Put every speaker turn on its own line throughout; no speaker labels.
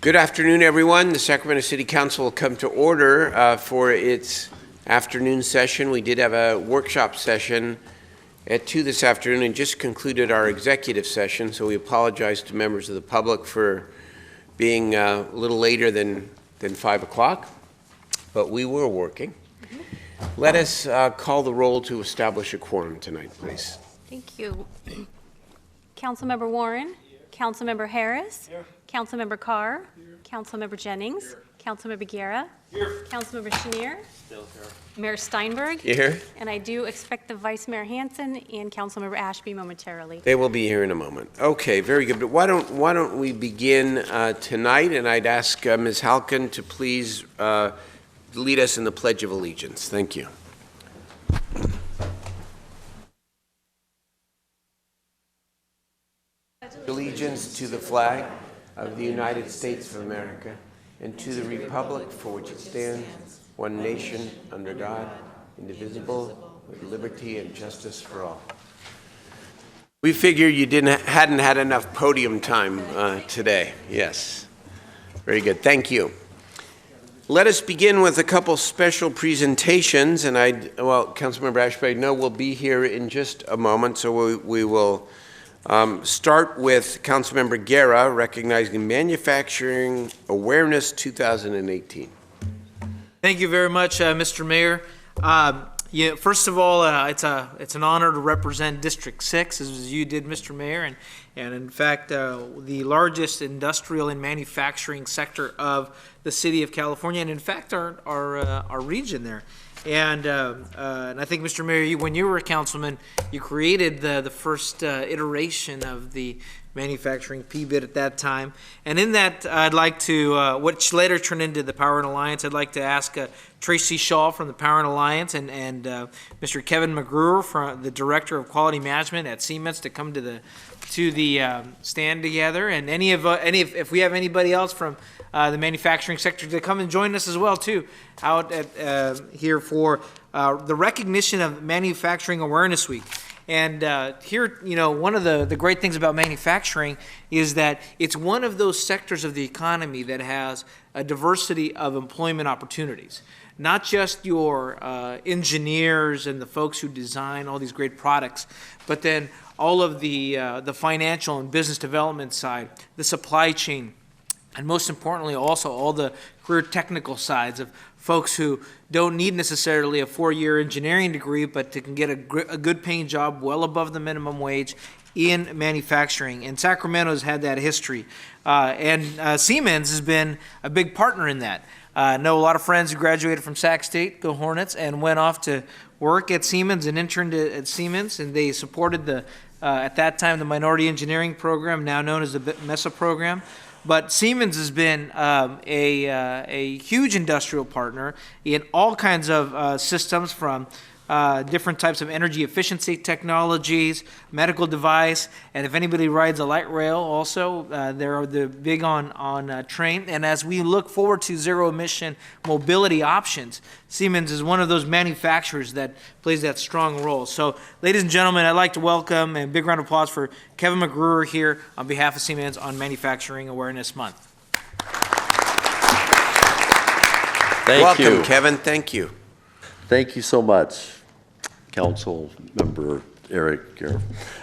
Good afternoon, everyone. The Sacramento City Council will come to order for its afternoon session. We did have a workshop session at 2 this afternoon and just concluded our executive session, so we apologize to members of the public for being a little later than 5 o'clock, but we were working. Let us call the roll to establish a quorum tonight, please.
Thank you. Councilmember Warren. Councilmember Harris. Here. Councilmember Carr. Here. Councilmember Jennings. Here. Councilmember Guerra. Here. Councilmember Chenier. Still here. Mayor Steinberg.
Here.
And I do expect the Vice Mayor Hanson and Councilmember Ashby momentarily.
They will be here in a moment. Okay, very good. But why don't we begin tonight? And I'd ask Ms. Halkin to please lead us in the Pledge of Allegiance. Thank you. Allegiance to the flag of the United States of America and to the republic for which it stands, one nation under God, indivisible, with liberty and justice for all. We figure you hadn't had enough podium time today. Yes. Very good. Thank you. Let us begin with a couple special presentations, and Councilmember Ashby, I know will be here in just a moment, so we will start with Councilmember Guerra, recognizing Manufacturing Awareness 2018.
Thank you very much, Mr. Mayor. First of all, it's an honor to represent District 6, as you did, Mr. Mayor, and in fact, the largest industrial and manufacturing sector of the city of California, and in fact, our region there. And I think, Mr. Mayor, when you were a councilman, you created the first iteration of the manufacturing PBID at that time. And in that, I'd like to, which later turned into the Power and Alliance, I'd like to ask Tracy Shaw from the Power and Alliance and Mr. Kevin McGruer, from the Director of Quality Management at Siemens, to come to the stand together. And if we have anybody else from the manufacturing sector to come and join us as well too, out at here for the recognition of Manufacturing Awareness Week. And here, one of the great things about manufacturing is that it's one of those sectors of the economy that has a diversity of employment opportunities. Not just your engineers and the folks who design all these great products, but then all of the financial and business development side, the supply chain, and most importantly, also all the career technical sides of folks who don't need necessarily a 4-year engineering degree, but can get a good paying job well above the minimum wage in manufacturing. And Sacramento has had that history. And Siemens has been a big partner in that. I know a lot of friends who graduated from Sac State, go Hornets, and went off to work at Siemens and interned at Siemens, and they supported at that time, the Minority Engineering Program, now known as the MESA program. But Siemens has been a huge industrial partner in all kinds of systems, from different types of energy efficiency technologies, medical device, and if anybody rides a light rail also, they're big on train. And as we look forward to zero-emission mobility options, Siemens is one of those manufacturers that plays that strong role. So, ladies and gentlemen, I'd like to welcome, and a big round of applause for Kevin McGruer here on behalf of Siemens on Manufacturing Awareness Month.
Welcome, Kevin. Thank you.
Thank you so much, Council Member Eric.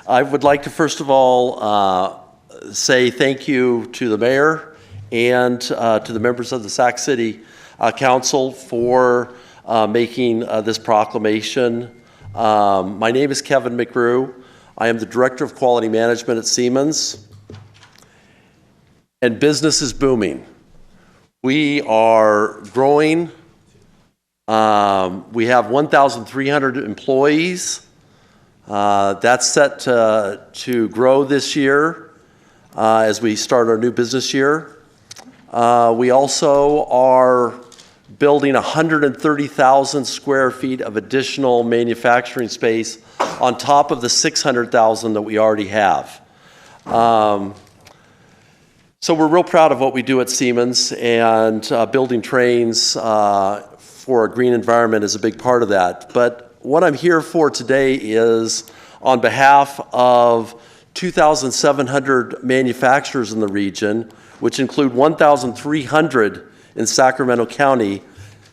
I would like to first of all say thank you to the mayor and to the members of the Sac City Council for making this proclamation. My name is Kevin McGrew. I am the Director of Quality Management at Siemens, and business is booming. We are growing. We have 1,300 employees. That's set to grow this year as we start our new business year. We also are building 130,000 square feet of additional manufacturing space on top of the 600,000 that we already have. So we're real proud of what we do at Siemens, and building trains for a green environment is a big part of that. But what I'm here for today is on behalf of 2,700 manufacturers in the region, which include 1,300 in Sacramento County,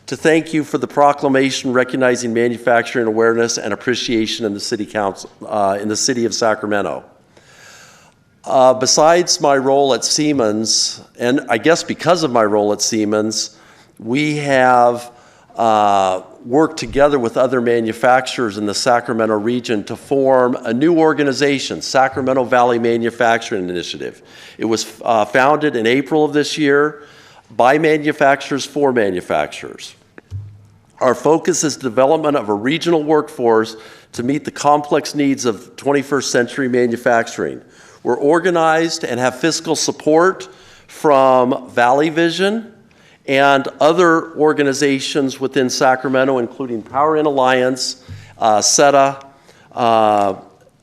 to thank you for the proclamation recognizing manufacturing awareness and appreciation in the City Council, in the City of Sacramento. Besides my role at Siemens, and I guess because of my role at Siemens, we have worked together with other manufacturers in the Sacramento region to form a new organization, Sacramento Valley Manufacturing Initiative. It was founded in April of this year by manufacturers for manufacturers. Our focus is development of a regional workforce to meet the complex needs of 21st century manufacturing. We're organized and have fiscal support from Valley Vision and other organizations within Sacramento, including Power In Alliance, SETA,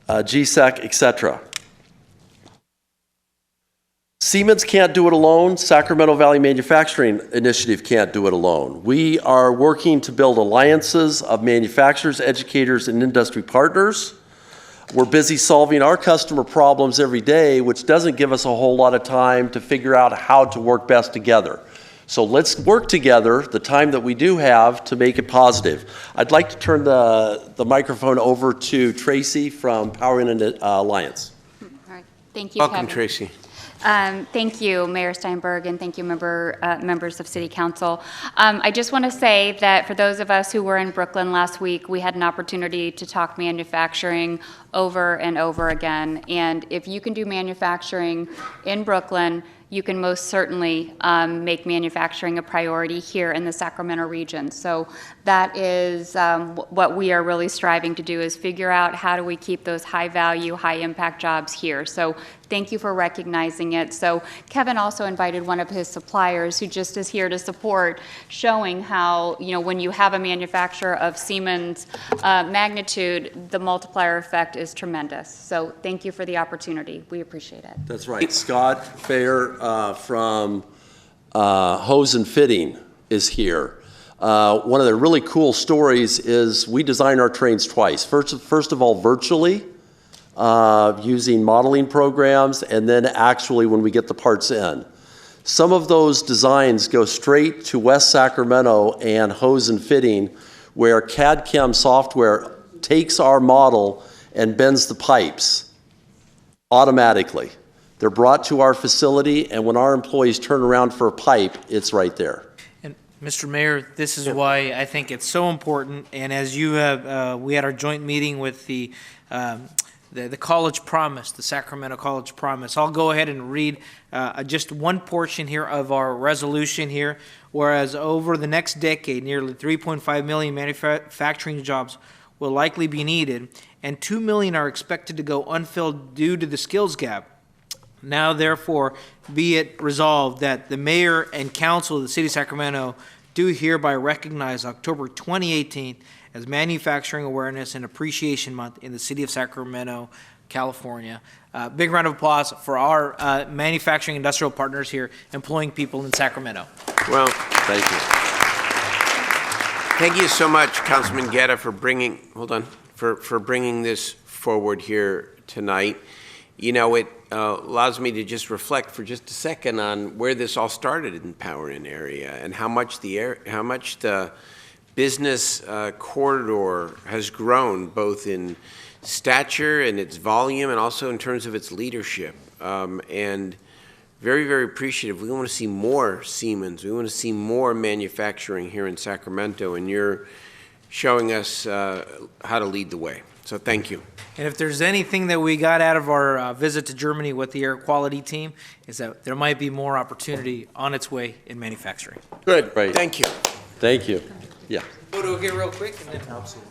GSEC, etc. Siemens can't do it alone. Sacramento Valley Manufacturing Initiative can't do it alone. We are working to build alliances of manufacturers, educators, and industry partners. We're busy solving our customer problems every day, which doesn't give us a whole lot of time to figure out how to work best together. So let's work together the time that we do have to make it positive. I'd like to turn the microphone over to Tracy from Power In Alliance.
All right. Thank you,
Welcome,
Kevin.
Tracy.
Thank you, Mayor Steinberg, and thank you, members of City Council. I just want to say that for those of us who were in Brooklyn last week, we had an opportunity to talk manufacturing over and over again. And if you can do manufacturing in Brooklyn, you can most certainly make manufacturing a priority here in the Sacramento region. So that is what we are really striving to do, is figure out how do we keep those high value, high impact jobs here. So thank you for recognizing it. So Kevin also invited one of his suppliers who just is here to support, showing how, you know, when you have a manufacturer of Siemens magnitude, the multiplier effect is tremendous. So thank you for the opportunity. We appreciate it.
That's right. Scott Fair from Hose and Fitting is here. One of the really cool stories is we design our trains twice. First of all, virtually, using modeling programs, and then actually when we get the parts in. Some of those designs go straight to West Sacramento and Hose and Fitting, where CAD/CAM software takes our model and bends the pipes automatically. They're brought to our facility, and when our employees turn around for a pipe, it's right there.
And Mr. Mayor, this is why I think it's so important. And as you have, we had our joint meeting with the College Promise, the Sacramento College Promise. I'll go ahead and read just one portion here of our resolution here. Whereas over the next decade, nearly 3.5 million manufacturing jobs will likely be needed, and 2 million are expected to go unfilled due to the skills gap. Now, therefore, be it resolved that the mayor and council of the city of Sacramento do hereby recognize October 2018 as Manufacturing Awareness and Appreciation Month in the city of Sacramento, California. Big round of applause for our manufacturing industrial partners here employing people in Sacramento.
Well,
Thank you.
thank you so much, Councilman Guerra, for bringing, for bringing this forward here tonight. You know, it allows me to just reflect for just a second on where this all started in the Power In area and how much the business corridor has grown, both in stature and its volume, and also in terms of its leadership. And very, very appreciative. We want to see more Siemens. We want to see more manufacturing here in Sacramento, and you're showing us how to lead the way. So thank you.
And if there's anything that we got out of our visit to Germany with the air quality team, is that there might be more opportunity on its way in manufacturing.
Good.
Right.
Thank you.
Thank you. Yeah.
Photo here real quick, and then absolutely.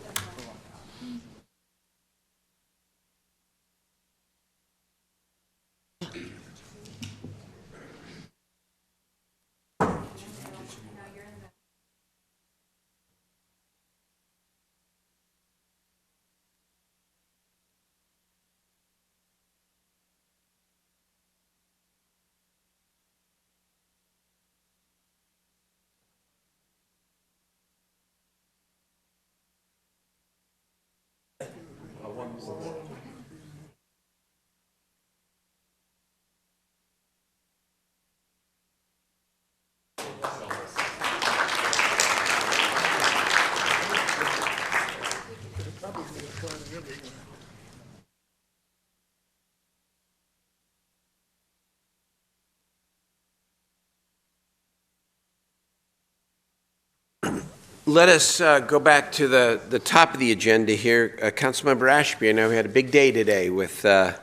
Let us go back to the top of the agenda here. Councilmember Ashby, I know we had a big day today with the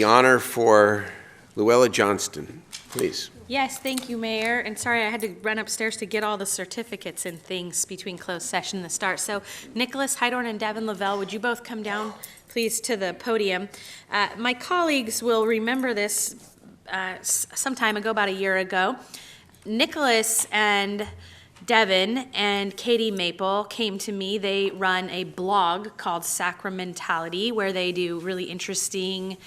honor for Luella Johnston. Please.
Yes, thank you, Mayor. And sorry, I had to run upstairs to get all the certificates and things between closed session and the start. So Nicholas Hydorn and Devin Lavelle, would you both come down, please, to the podium? My colleagues will remember this some time ago, about a year ago. Nicholas and Devin and Katie Maple came to me. They run a blog called Sacramentality, where they do really interesting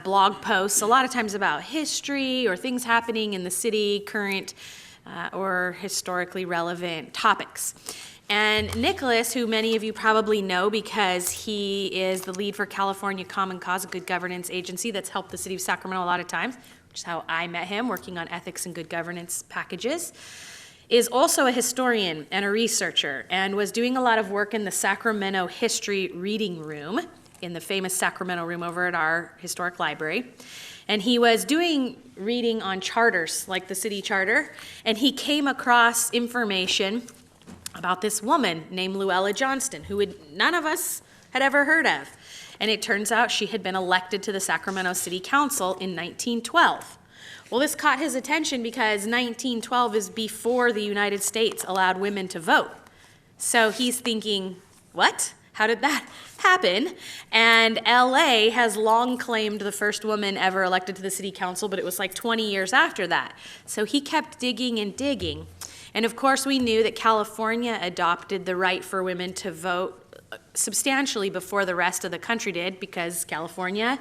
blog posts, a lot of times about history or things happening in the city, current or historically relevant topics. And Nicholas, who many of you probably know because he is the lead for California Common Cause, a good governance agency that's helped the city of Sacramento a lot of times, which is how I met him, working on ethics and good governance packages, is also a historian and a researcher and was doing a lot of work in the Sacramento History Reading Room, in the famous Sacramento room over at our historic library. And he was doing reading on charters, like the city charter, and he came across information about this woman named Luella Johnston, who none of us had ever heard of. And it turns out she had been elected to the Sacramento City Council in 1912. Well, this caught his attention because 1912 is before the United States allowed women to vote. So he's thinking, what? How did that happen? And LA has long claimed the first woman ever elected to the city council, but it was like 20 years after that. So he kept digging and digging. And of course, we knew that California adopted the right for women to vote substantially before the rest of the country did, because California,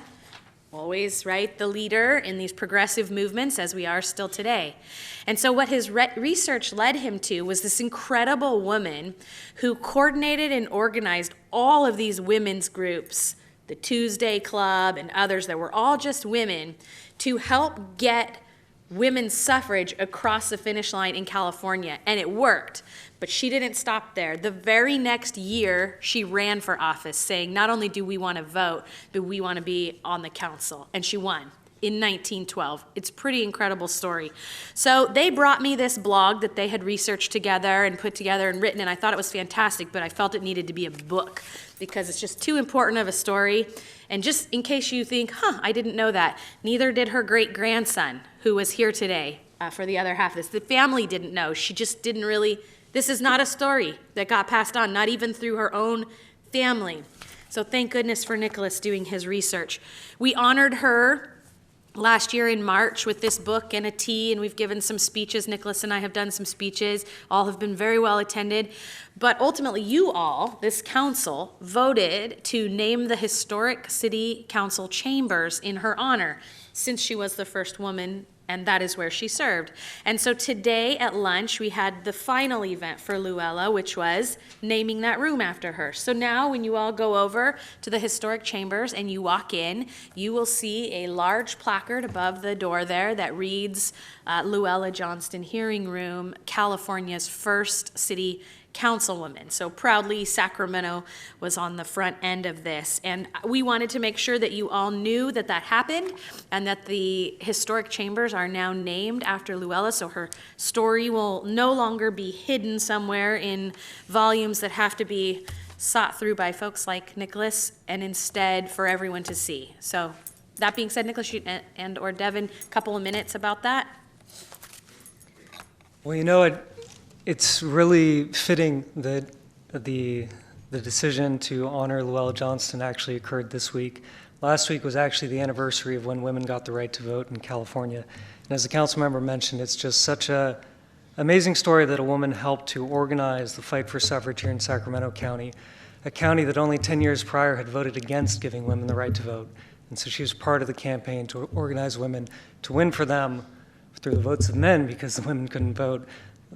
always, right, the leader in these progressive movements, as we are still today. And so what his research led him to was this incredible woman who coordinated and organized all of these women's groups, the Tuesday Club and others that were all just women, to help get women's suffrage across the finish line in California. And it worked. But she didn't stop there. The very next year, she ran for office, saying, not only do we want to vote, but we want to be on the council. And she won in 1912. It's a pretty incredible story. So they brought me this blog that they had researched together and put together and written, and I thought it was fantastic, but I felt it needed to be a book because it's just too important of a story. And just in case you think, I didn't know that, neither did her great-grandson, who was here today for the other half of this. The family didn't know. She just didn't really. This is not a story that got passed on, not even through her own family. So thank goodness for Nicholas doing his research. We honored her last year in March with this book and a tea, and we've given some speeches. Nicholas and I have done some speeches. All have been very well attended. But ultimately, you all, this council, voted to name the historic city council chambers in her honor, since she was the first woman, and that is where she served. And so today at lunch, we had the final event for Luella, which was naming that room after her. So now when you all go over to the historic chambers and you walk in, you will see a large placard above the door there that reads Luella Johnston Hearing Room, California's first city councilwoman. So proudly, Sacramento was on the front end of this. And we wanted to make sure that you all knew that that happened and that the historic chambers are now named after Luella, so her story will no longer be hidden somewhere in volumes that have to be sought through by folks like Nicholas, and instead for everyone to see. So that being said, Nicholas and or Devin, a couple of minutes about that.
Well, you know, it's really fitting that the decision to honor Luella Johnston actually occurred this week. Last week was actually the anniversary of when women got the right to vote in California. And as the council member mentioned, it's just such an amazing story that a woman helped to organize the fight for suffrage here in Sacramento County, a county that only 10 years prior had voted against giving women the right to vote. And so she was part of the campaign to organize women to win for them through the votes of men, because the women couldn't vote,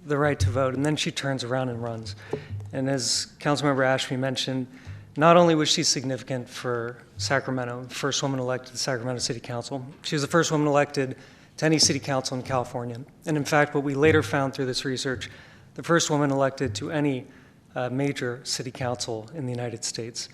the right to vote. And then she turns around and runs. And as Councilmember Ashby mentioned, not only was she significant for Sacramento, first woman elected to the Sacramento City Council, she was the first woman elected to any city council in California. And in fact, what we later found through this research, the first woman elected to any major city council in the United States.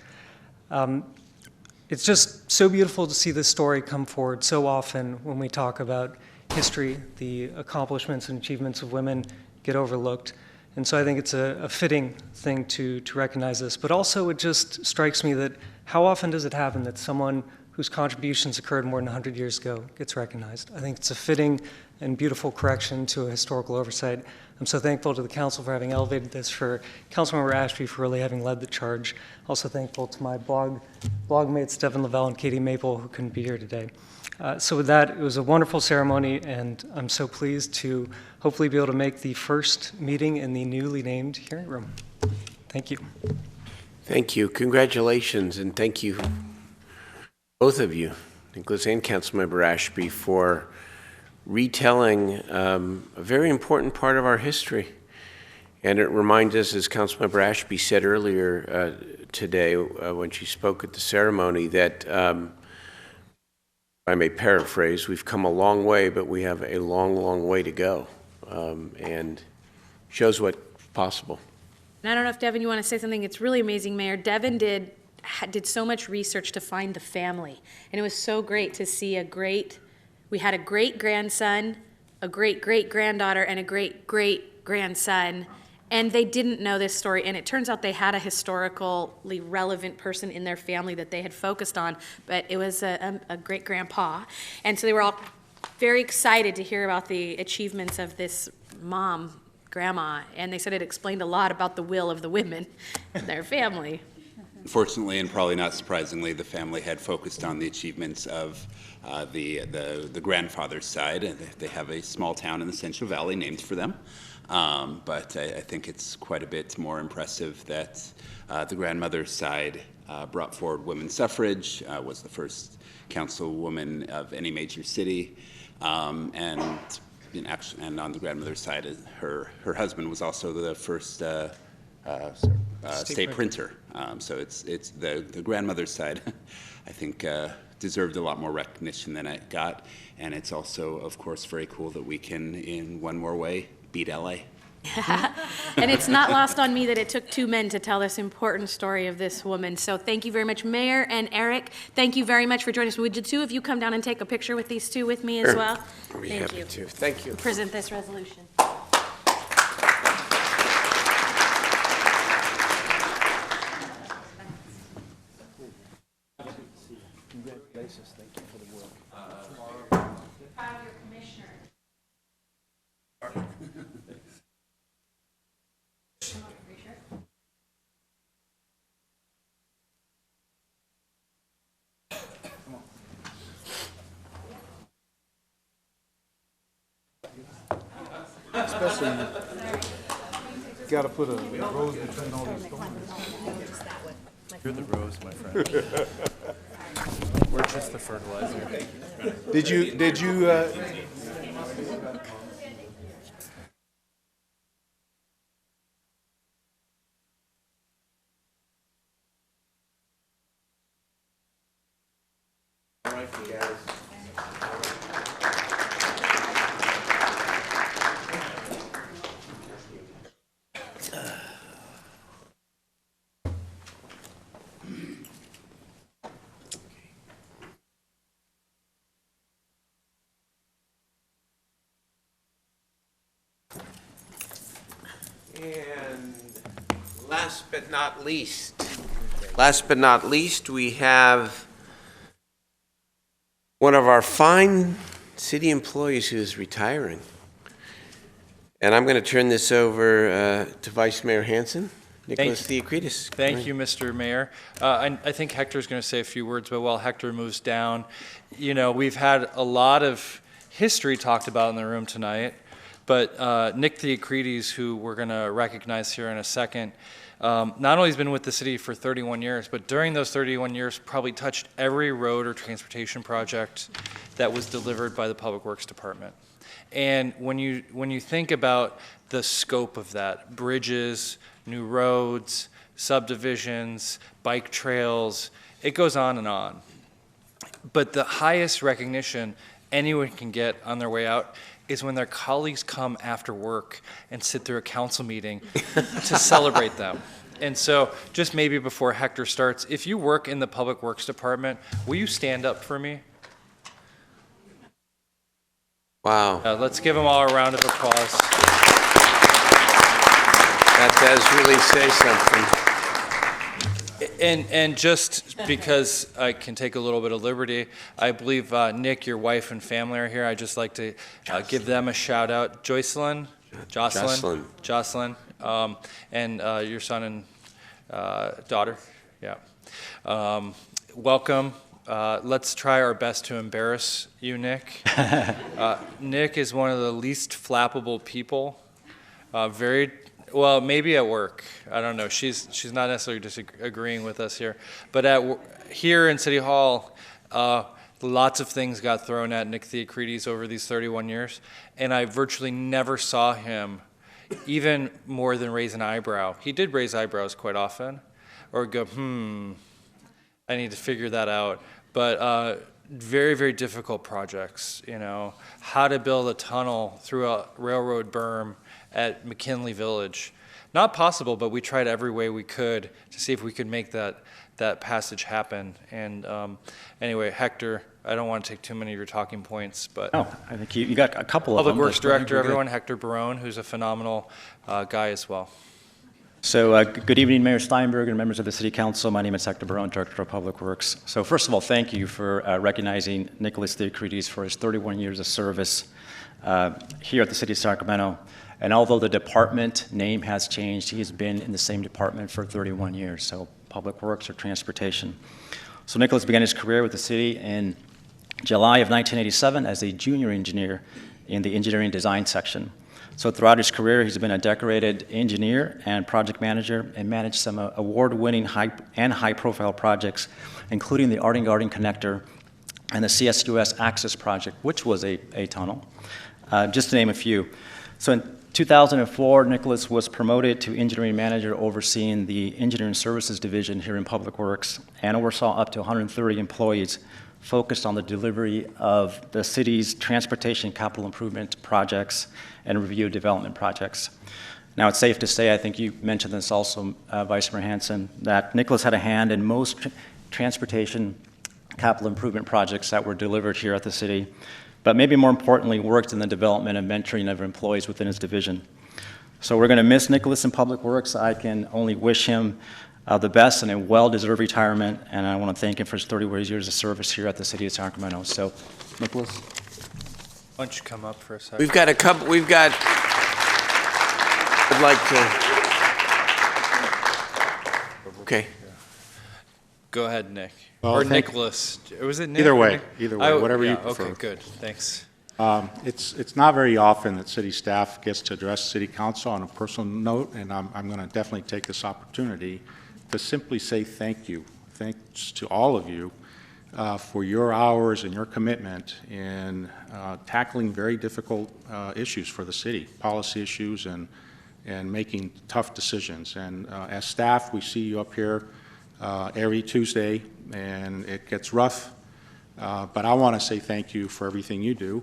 It's just so beautiful to see this story come forward so often when we talk about history, the accomplishments and achievements of women get overlooked. And so I think it's a fitting thing to recognize this. But also it just strikes me that how often does it happen that someone whose contributions occurred more than 100 years ago gets recognized? I think it's a fitting and beautiful correction to a historical oversight. I'm so thankful to the council for having elevated this, for Councilmember Ashby for really having led the charge. Also thankful to my blog mates, Devin Lavelle and Katie Maple, who couldn't be here today. So with that, it was a wonderful ceremony, and I'm so pleased to hopefully be able to make the first meeting in the newly named hearing room. Thank you.
Thank you. Congratulations, and thank you, both of you, Nicholas and Councilmember Ashby, for retelling a very important part of our history. And it reminds us, as Councilmember Ashby said earlier today when she spoke at the ceremony, that I may paraphrase, we've come a long way, but we have a long, long way to go, and shows what's possible.
And I don't know if, Devin, you want to say something. It's really amazing, Mayor. Devin did so much research to find the family, and it was so great to see we had a great-grandson, a great-great-granddaughter, and a great-great-grandson, and they didn't know this story, and it turns out they had a historically relevant person in their family that they had focused on, but it was a great-grandpa, and so they were all very excited to hear about the achievements of this grandma, and they said it explained a lot about the will of the women in their family.
Unfortunately, and probably not surprisingly, the family had focused on the achievements of the grandfather's side. They have a small town in the Central Valley named for them. But I think it's quite a bit more impressive that the grandmother's side brought forward women's suffrage, was the first councilwoman of any major city, and on the grandmother's side, her husband was also the first state printer. So it's the grandmother's side, I think, deserved a lot more recognition than it got. And it's also, of course, very cool that we can, in one more way, beat LA.
And it's not lost on me that it took two men to tell this important story of this woman. So thank you very much, Mayor and Eric. Thank you very much for joining us. Would the two of you come down and take a picture with these two with me as well?
I'll be
Thank
happy
you.
to. Thank you.
Present this resolution.
Congratulations. Thank you for the work.
Proud of your commissioner.
Especially, you gotta put a rose between all these thorns.
You're the rose, my friend. We're just the fertilizer.
Did you,
All right, you guys. And last but not least, we have one of our fine city employees who is retiring. And I'm going to turn this over to Vice Mayor Hanson, Nicholas Theocritus.
Thank you, Mr. Mayor. I think Hector's going to say a few words, but while Hector moves down, you know, we've had a lot of history talked about in the room tonight, but Nick Theocritus, who we're going to recognize here in a second, not only has been with the city for 31 years, but during those 31 years probably touched every road or transportation project that was delivered by the Public Works Department. And when you think about the scope of that, bridges, new roads, subdivisions, bike trails, it goes on and on. But the highest recognition anyone can get on their way out is when their colleagues come after work and sit through a council meeting to celebrate them. And so, just maybe before Hector starts, if you work in the Public Works Department, will you stand up for me?
Wow.
Let's give them all a round of applause.
That does really say something.
And just because I can take a little bit of liberty, I believe, Nick, your wife and family are here. I'd just like to give them a shout out. Jocelyn, and your son and daughter. Yeah. Welcome. Let's try our best to embarrass you, Nick. Nick is one of the least flappable people. Very well, maybe at work. I don't know. She's not necessarily disagreeing with us here, but here in City Hall, lots of things got thrown at Nick Theocrides over these 31 years, and I virtually never saw him even more than raise an eyebrow. He did raise eyebrows quite often, or go, I need to figure that out. But very, very difficult projects, how to build a tunnel through a railroad berm at McKinley Village. Not possible, but we tried every way we could to see if we could make that passage happen. And anyway, Hector, I don't want to take too many of your talking points, but
I think you got a couple of them.
Public Works Director, everyone, Hector Barone, who's a phenomenal guy as well.
So good evening, Mayor Steinberg and members of the City Council. My name is Hector Barone, Director of Public Works. So first of all, thank you for recognizing Nicholas Theocrides for his 31 years of service here at the City of Sacramento. And although the department name has changed, he has been in the same department for 31 years, so Public Works or Transportation. So Nicholas began his career with the city in July of 1987 as a junior engineer in the engineering design section. So throughout his career, he's been a decorated engineer and project manager and managed some award-winning high-profile projects, including the Arding Garden Connector and the CSUS Access Project, which was a tunnel, just to name a few. So in 2004, Nicholas was promoted to engineering manager overseeing the engineering services division here in Public Works and oversaw up to 130 employees focused on the delivery of the city's transportation capital improvement projects and review development projects. Now, it's safe to say, I think you mentioned this also, Vice Mayor Hansen, that Nicholas had a hand in most transportation capital improvement projects that were delivered here at the city, but maybe more importantly, worked in the development and mentoring of employees within his division. So we're going to miss Nicholas in Public Works. I can only wish him the best and a well-deserved retirement, and I want to thank him for his 31 years of service here at the City of Sacramento. So, Nicholas?
Why don't you come up for a second?
We've got a couple, I'd like to, okay.
Go ahead, Nick.
Well,
or Nicholas. Was it Nick?
Either way,
Nick?
whatever you prefer.
Okay, good, thanks.
It's not very often that city staff gets to address City Council on a personal note, and I'm going to definitely take this opportunity to simply say thank you. Thanks to all of you for your hours and your commitment in tackling very difficult issues for the city, policy issues and making tough decisions. And as staff, we see you up here every Tuesday, and it gets rough, but I want to say thank you for everything you do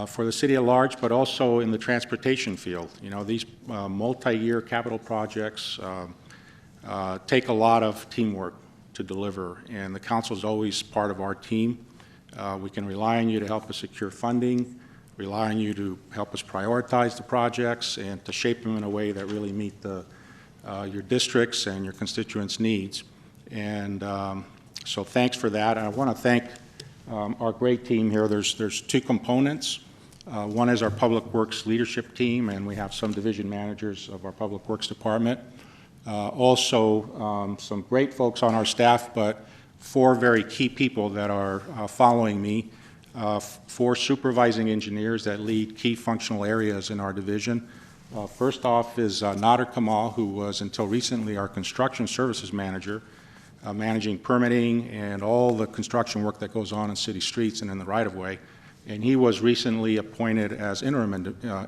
for the city at large, but also in the transportation field. These multi-year capital projects take a lot of teamwork to deliver, and the council is always part of our team. We can rely on you to help us secure funding, rely on you to help us prioritize the projects, and to shape them in a way that really meet your districts and your constituents' needs. And so thanks for that. And I want to thank our great team here. There's two components. One is our Public Works leadership team, and we have some division managers of our Public Works department. Also, some great folks on our staff, but 4 very key people that are following me. 4 supervising engineers that lead key functional areas in our division. First off is Nader Kamal, who was until recently our construction services manager, managing permitting and all the construction work that goes on in city streets and in the right-of-way. And he was recently appointed as interim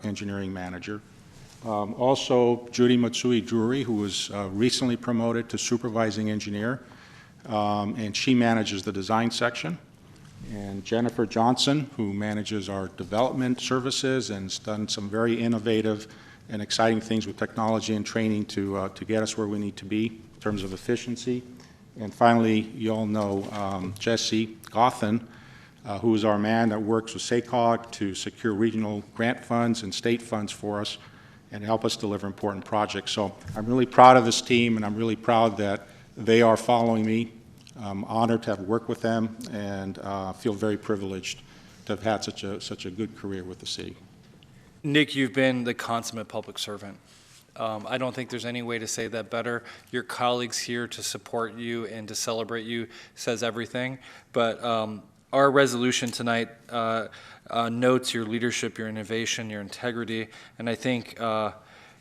engineering manager. Also, Judy Matsui-Drury, who was recently promoted to supervising engineer, and she manages the design section. And Jennifer Johnson, who manages our development services and has done some very innovative and exciting things with technology and training to get us where we need to be in terms of efficiency. And finally, you all know Jesse Gothen, who is our man that works with SACOG to secure regional grant funds and state funds for us. and help us deliver important projects. So I'm really proud of this team, and I'm really proud that they are following me. I'm honored to have worked with them, and feel very privileged to have had such a good career with the city.
Nick, you've been the consummate public servant. I don't think there's any way to say that better. Your colleagues here to support you and to celebrate you says everything. But our resolution tonight notes your leadership, your innovation, your integrity, and I think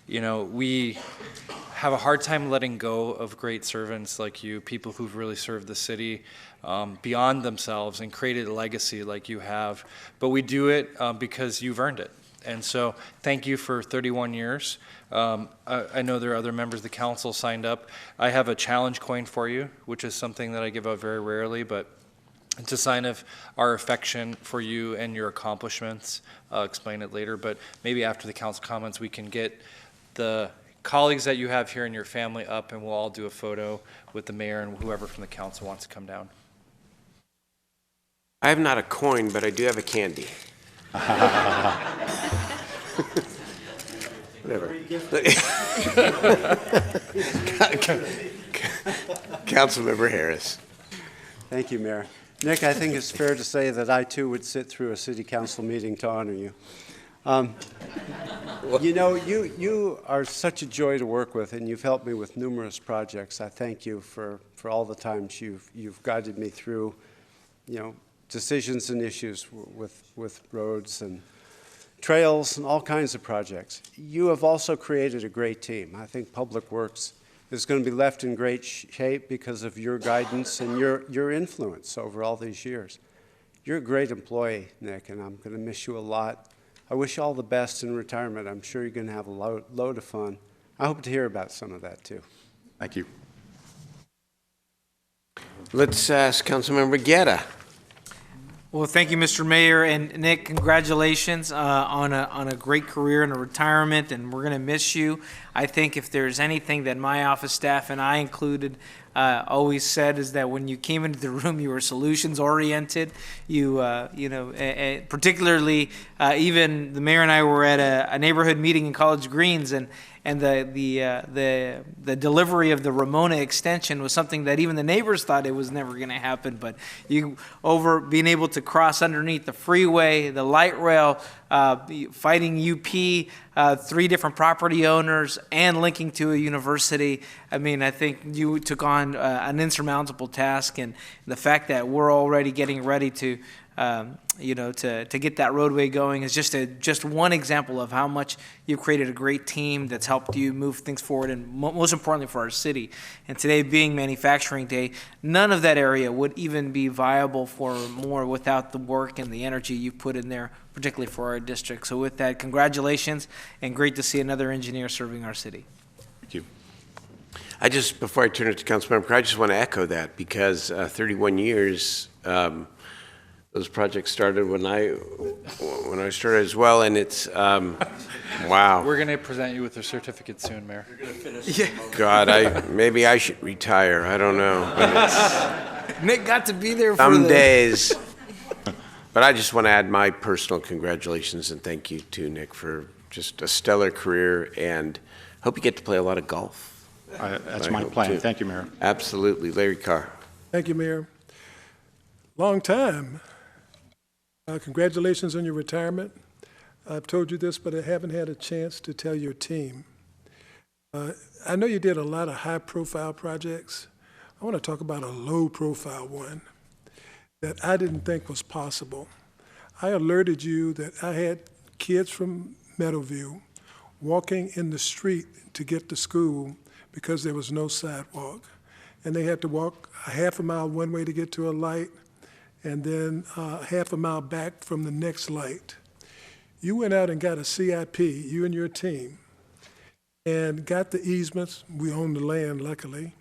we have a hard time letting go of great servants like you, people who've really served the city beyond themselves and created a legacy like you have. But we do it because you've earned it. And so thank you for 31 years. I know there are other members of the council signed up. I have a challenge coin for you, which is something that I give out very rarely, but it's a sign of our affection for you and your accomplishments. I'll explain it later, but maybe after the council comments, we can get the colleagues that you have here and your family up, and we'll all do a photo with the mayor and whoever from the council wants to come down.
I have not a coin, but I do have a candy. Whatever. Councilmember Harris.
Thank you, Mayor. Nick, I think it's fair to say that I too would sit through a city council meeting to honor you. You are such a joy to work with, and you've helped me with numerous projects. I thank you for all the times you've guided me through, decisions and issues with roads and trails and all kinds of projects. You have also created a great team. I think Public Works is going to be left in great shape because of your guidance and your influence over all these years. You're a great employee, Nick, and I'm going to miss you a lot. I wish you all the best in retirement. I'm sure you're going to have a load of fun. I hope to hear about some of that, too.
Thank you.
Let's ask Councilmember Guerra.
Well, thank you, Mr. Mayor, and Nick, congratulations on a great career and a retirement, and we're going to miss you. I think if there's anything that my office staff and I included always said is that when you came into the room, you were solutions oriented. Particularly even the mayor and I were at a neighborhood meeting in College Greens, and the delivery of the Ramona extension was something that even the neighbors thought it was never going to happen. But being able to cross underneath the freeway, the light rail, fighting UP, 3 different property owners, and linking to a university. I mean, I think you took on an insurmountable task, and the fact that we're already getting ready to get that roadway going is just one example of how much you've created a great team that's helped you move things forward, and most importantly for our city. And today being Manufacturing Day, none of that area would even be viable for more without the work and the energy you've put in there, particularly for our district. So with that, congratulations, and great to see another engineer serving our city.
Thank you.
Before I turn it to Councilmember Kerr, I just want to echo that because 31 years, those projects started when I started as well, and it's wow.
We're going to present you with a certificate soon, Mayor.
Yeah.
God, maybe I should retire. I don't know. But
Nick got to be there for
some days. But I just want to add my personal congratulations and thank you to Nick for just a stellar career, and hope you get to play a lot of golf.
That's my plan. Too. Thank you, Mayor.
Absolutely. Larry Carr.
Thank you, Mayor. Long time. Congratulations on your retirement. I've told you this, but I haven't had a chance to tell your team. I know you did a lot of high-profile projects. I want to talk about a low-profile one that I didn't think was possible. I alerted you that I had kids from Meadowview walking in the street to get to school because there was no sidewalk. And they had to walk a half a mile one way to get to a light, and then half a mile back from the next light. You went out and got a CIP, you and your team, and got the easements, we own the land luckily,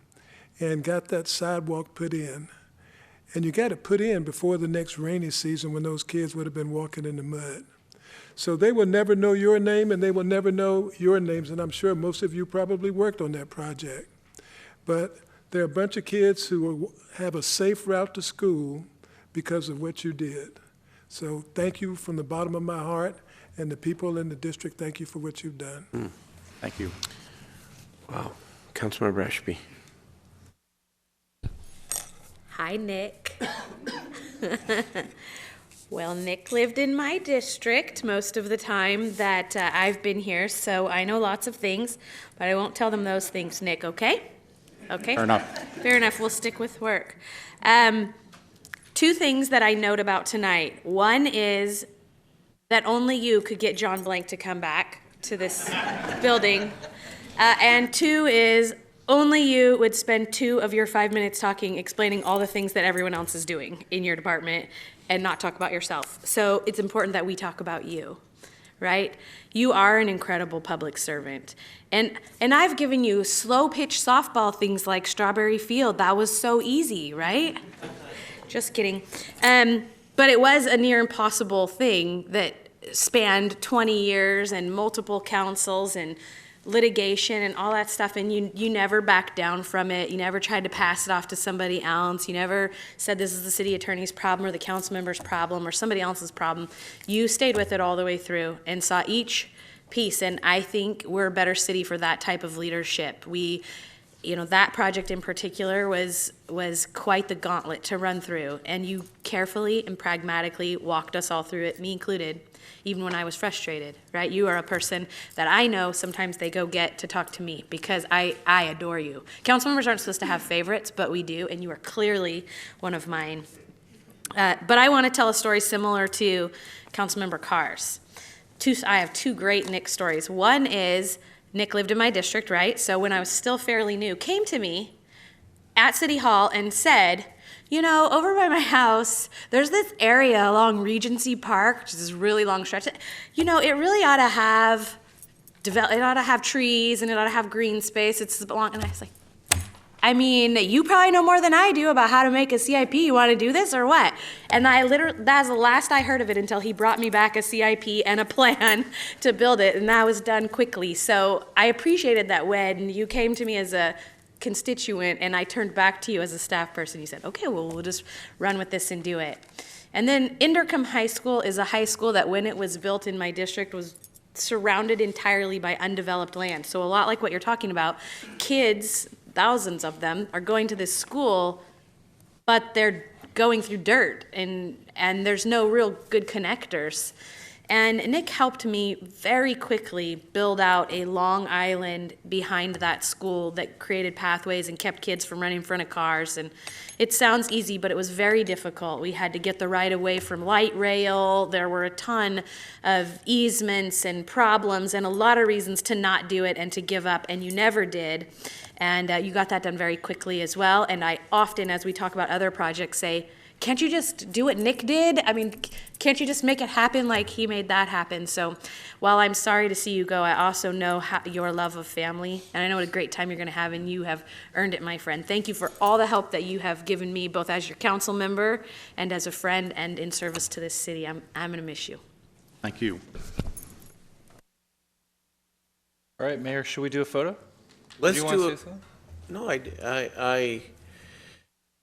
and got that sidewalk put in. And you got it put in before the next rainy season when those kids would have been walking in the mud. So they will never know your name and they will never know your names, and I'm sure most of you probably worked on that project. But there are a bunch of kids who have a safe route to school because of what you did. So thank you from the bottom of my heart, and the people in the district, thank you for what you've done.
Thank you.
Wow. Councilmember Ashby.
Hi, Nick. Well, Nick lived in my district most of the time that I've been here, so I know lots of things, but I won't tell them those things, Nick, okay? Okay?
Fair enough.
Fair enough, we'll stick with work. Two things that I note about tonight. One is that only you could get John Blank to come back to this building. And two is only you would spend 2 of your 5 minutes talking, explaining all the things that everyone else is doing in your department and not talk about yourself. So it's important that we talk about you, right? You are an incredible public servant. And I've given you slow pitch softball things like Strawberry Field. That was so easy, right? Just kidding. But it was a near impossible thing that spanned 20 years and multiple councils and litigation and all that stuff, and you never backed down from it. You never tried to pass it off to somebody else. You never said this is the city attorney's problem or the council member's problem or somebody else's problem. You stayed with it all the way through and saw each piece, and I think we're a better city for that type of leadership. That project in particular was quite the gauntlet to run through, and you carefully and pragmatically walked us all through it, me included, even when I was frustrated, right? You are a person that I know sometimes they go get to talk to me because I adore you. Council members aren't supposed to have favorites, but we do, and you are clearly one of mine. But I want to tell a story similar to Councilmember Carr's. I have 2 great Nick stories. One is Nick lived in my district, right? So when I was still fairly new, came to me at City Hall and said, over by my house, there's this area along Regency Park, which is this really long stretch. It really ought to have trees and it ought to have green space. It's long, and I was like, you probably know more than I do about how to make a CIP. You want to do this or what? And that's the last I heard of it until he brought me back a CIP and a plan to build it, and that was done quickly. So I appreciated that when you came to me as a constituent and I turned back to you as a staff person, you said, okay, well, we'll just run with this and do it. And then Inderkum High School is a high school that when it was built in my district was surrounded entirely by undeveloped land. So a lot like what you're talking about, kids, thousands of them, are going to this school, but they're going through dirt and there's no real good connectors. And Nick helped me very quickly build out a long island behind that school that created pathways and kept kids from running in front of cars. And it sounds easy, but it was very difficult. We had to get the right of way from light rail. There were a ton of easements and problems and a lot of reasons to not do it and to give up, and you never did. And you got that done very quickly as well. And I often, as we talk about other projects, say, can't you just do what Nick did? Can't you just make it happen like he made that happen? So while I'm sorry to see you go, I also know your love of family, and I know what a great time you're going to have, and you have earned it, my friend. Thank you for all the help that you have given me, both as your council member and as a friend and in service to this city. I'm going to miss you.
Thank you.
All right, Mayor, should we do a photo?
Let's
do you
do
want
it.
to say something?
No, I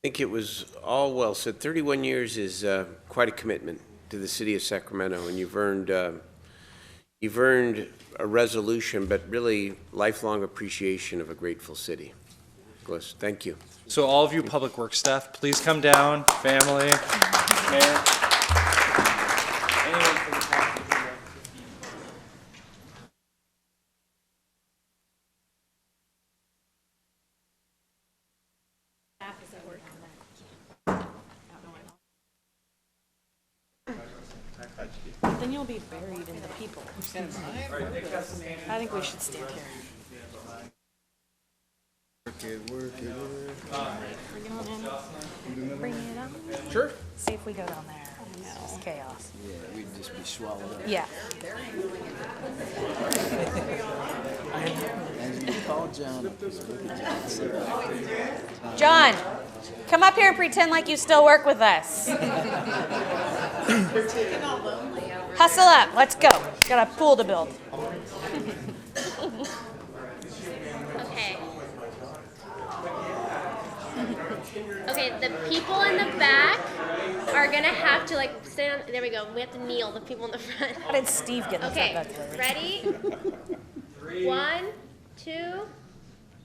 think it was all well said. 31 years is quite a commitment to the city of Sacramento, and you've earned a resolution, but really lifelong appreciation of a grateful city. Nicholas, thank you.
So all of you public works staff, please come down, family, mayor. Anyone from the council?
Then you'll be buried in the people. I think we should stand here. Bring it on in. Bring it on.
Sure.
See if we go down there. It's chaos.
Yeah, we'd just be swallowed up.
Yeah.
And you call John.
John, come up here and pretend like you still work with us. Hustle up. Let's go. Got a pool to build.
Okay. Okay, the people in the back are gonna have to like stand. There we go. We have to kneel. The people in the front.
How did Steve get this?
Okay, ready? 1, 2,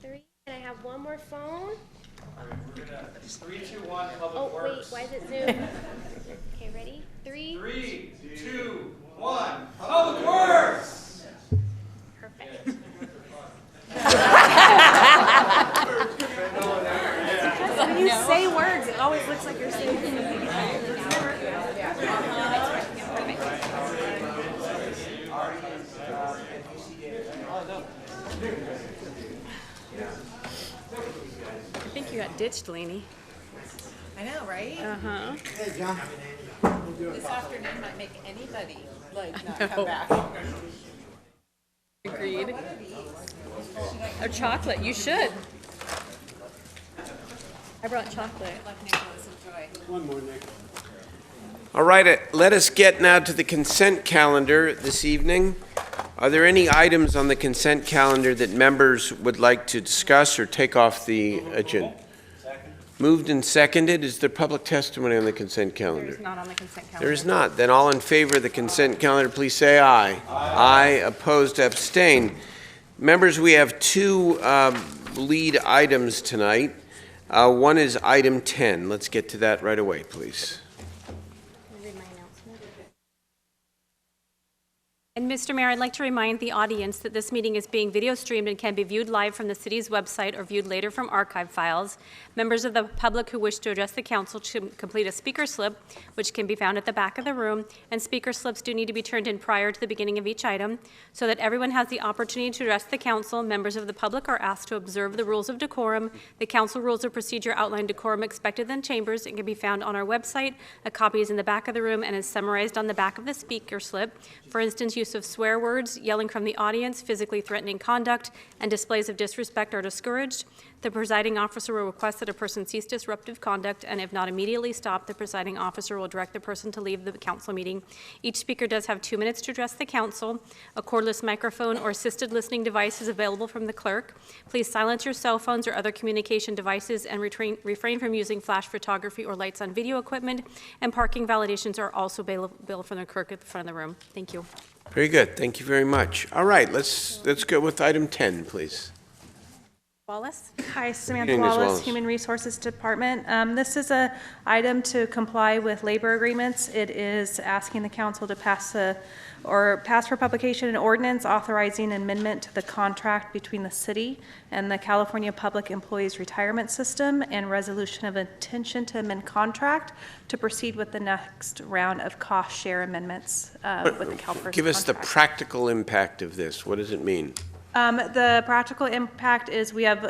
3. Can I have one more phone?
3, 2, 1, Public
Oh wait,
Works.
why is it Zoom? Okay, ready? 3.
3, 2, 1, Public Works!
Perfect.
When you say words, it always looks like you're saying something. I think you got ditched, Lainey.
I know, right?
Uh-huh.
Hey, John. This afternoon might make anybody like not
know.
come back.
Agreed. Or chocolate, you should. I brought chocolate.
Like Nicholas, enjoy.
One more, Nick.
All right, let us get now to the consent calendar this evening. Are there any items on the consent calendar that members would like to discuss or take off the agenda? Moved and seconded. Is there public testimony on the consent calendar?
There's not on the consent calendar.
There is not. Then all in favor of the consent calendar, please say aye. Aye. Opposed, abstain. Members, we have two lead items tonight. One is item 10. Let's get to that right away, please.
And Mr. Mayor, I'd like to remind the audience that this meeting is being video streamed and can be viewed live from the city's website or viewed later from archive files. Members of the public who wish to address the council should complete a speaker slip, which can be found at the back of the room, and speaker slips do need to be turned in prior to the beginning of each item. So that everyone has the opportunity to address the council, members of the public are asked to observe the rules of decorum. The council rules of procedure outline decorum expected in chambers and can be found on our website. A copy is in the back of the room and is summarized on the back of the speaker slip. For instance, use of swear words, yelling from the audience, physically threatening conduct, and displays of disrespect are discouraged. The presiding officer will request that a person cease disruptive conduct, and if not immediately stopped, the presiding officer will direct the person to leave the council meeting. Each speaker does have 2 minutes to address the council. A cordless microphone or assisted listening device is available from the clerk. Please silence your cell phones or other communication devices and refrain from using flash photography or lights on video equipment. And parking validations are also available from the clerk at the front of the room. Thank you.
Very good. Thank you very much. All right, let's go with item 10, please.
Wallace. Hi, Samantha
Evening, Ms.
Wallace,
Wallace.
Human Resources Department. This is an item to comply with labor agreements. It is asking the council to pass for publication an ordinance authorizing an amendment to the contract between the city and the California Public Employees Retirement System and resolution of intention to amend contract to proceed with the next round of cost share amendments with the CalPERS
Give us the
contract.
practical impact of this. What does it mean?
The practical impact is we have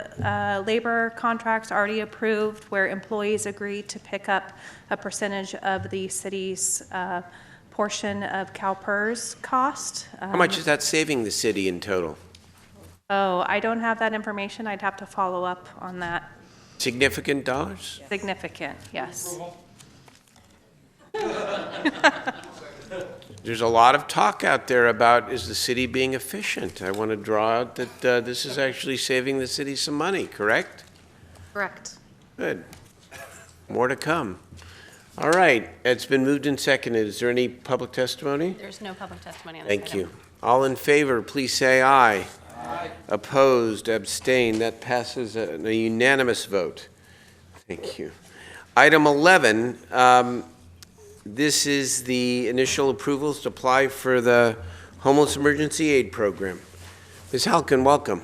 labor contracts already approved where employees agree to pick up a percentage of the city's portion of CalPERS cost.
How much is that saving the city in total?
Oh, I don't have that information. I'd have to follow up on that.
Significant dollars?
Significant, yes.
There's a lot of talk out there about, is the city being efficient? I want to draw out that this is actually saving the city some money, correct?
Correct.
Good. More to come. All right, it's been moved and seconded. Is there any public testimony?
There's no public testimony on this
Thank
item.
you. All in favor, please say aye. Aye. Opposed, abstain. That passes a unanimous vote. Thank you. Item 11, this is the initial approvals to apply for the Homeless Emergency Aid Program. Ms. Halkin, welcome.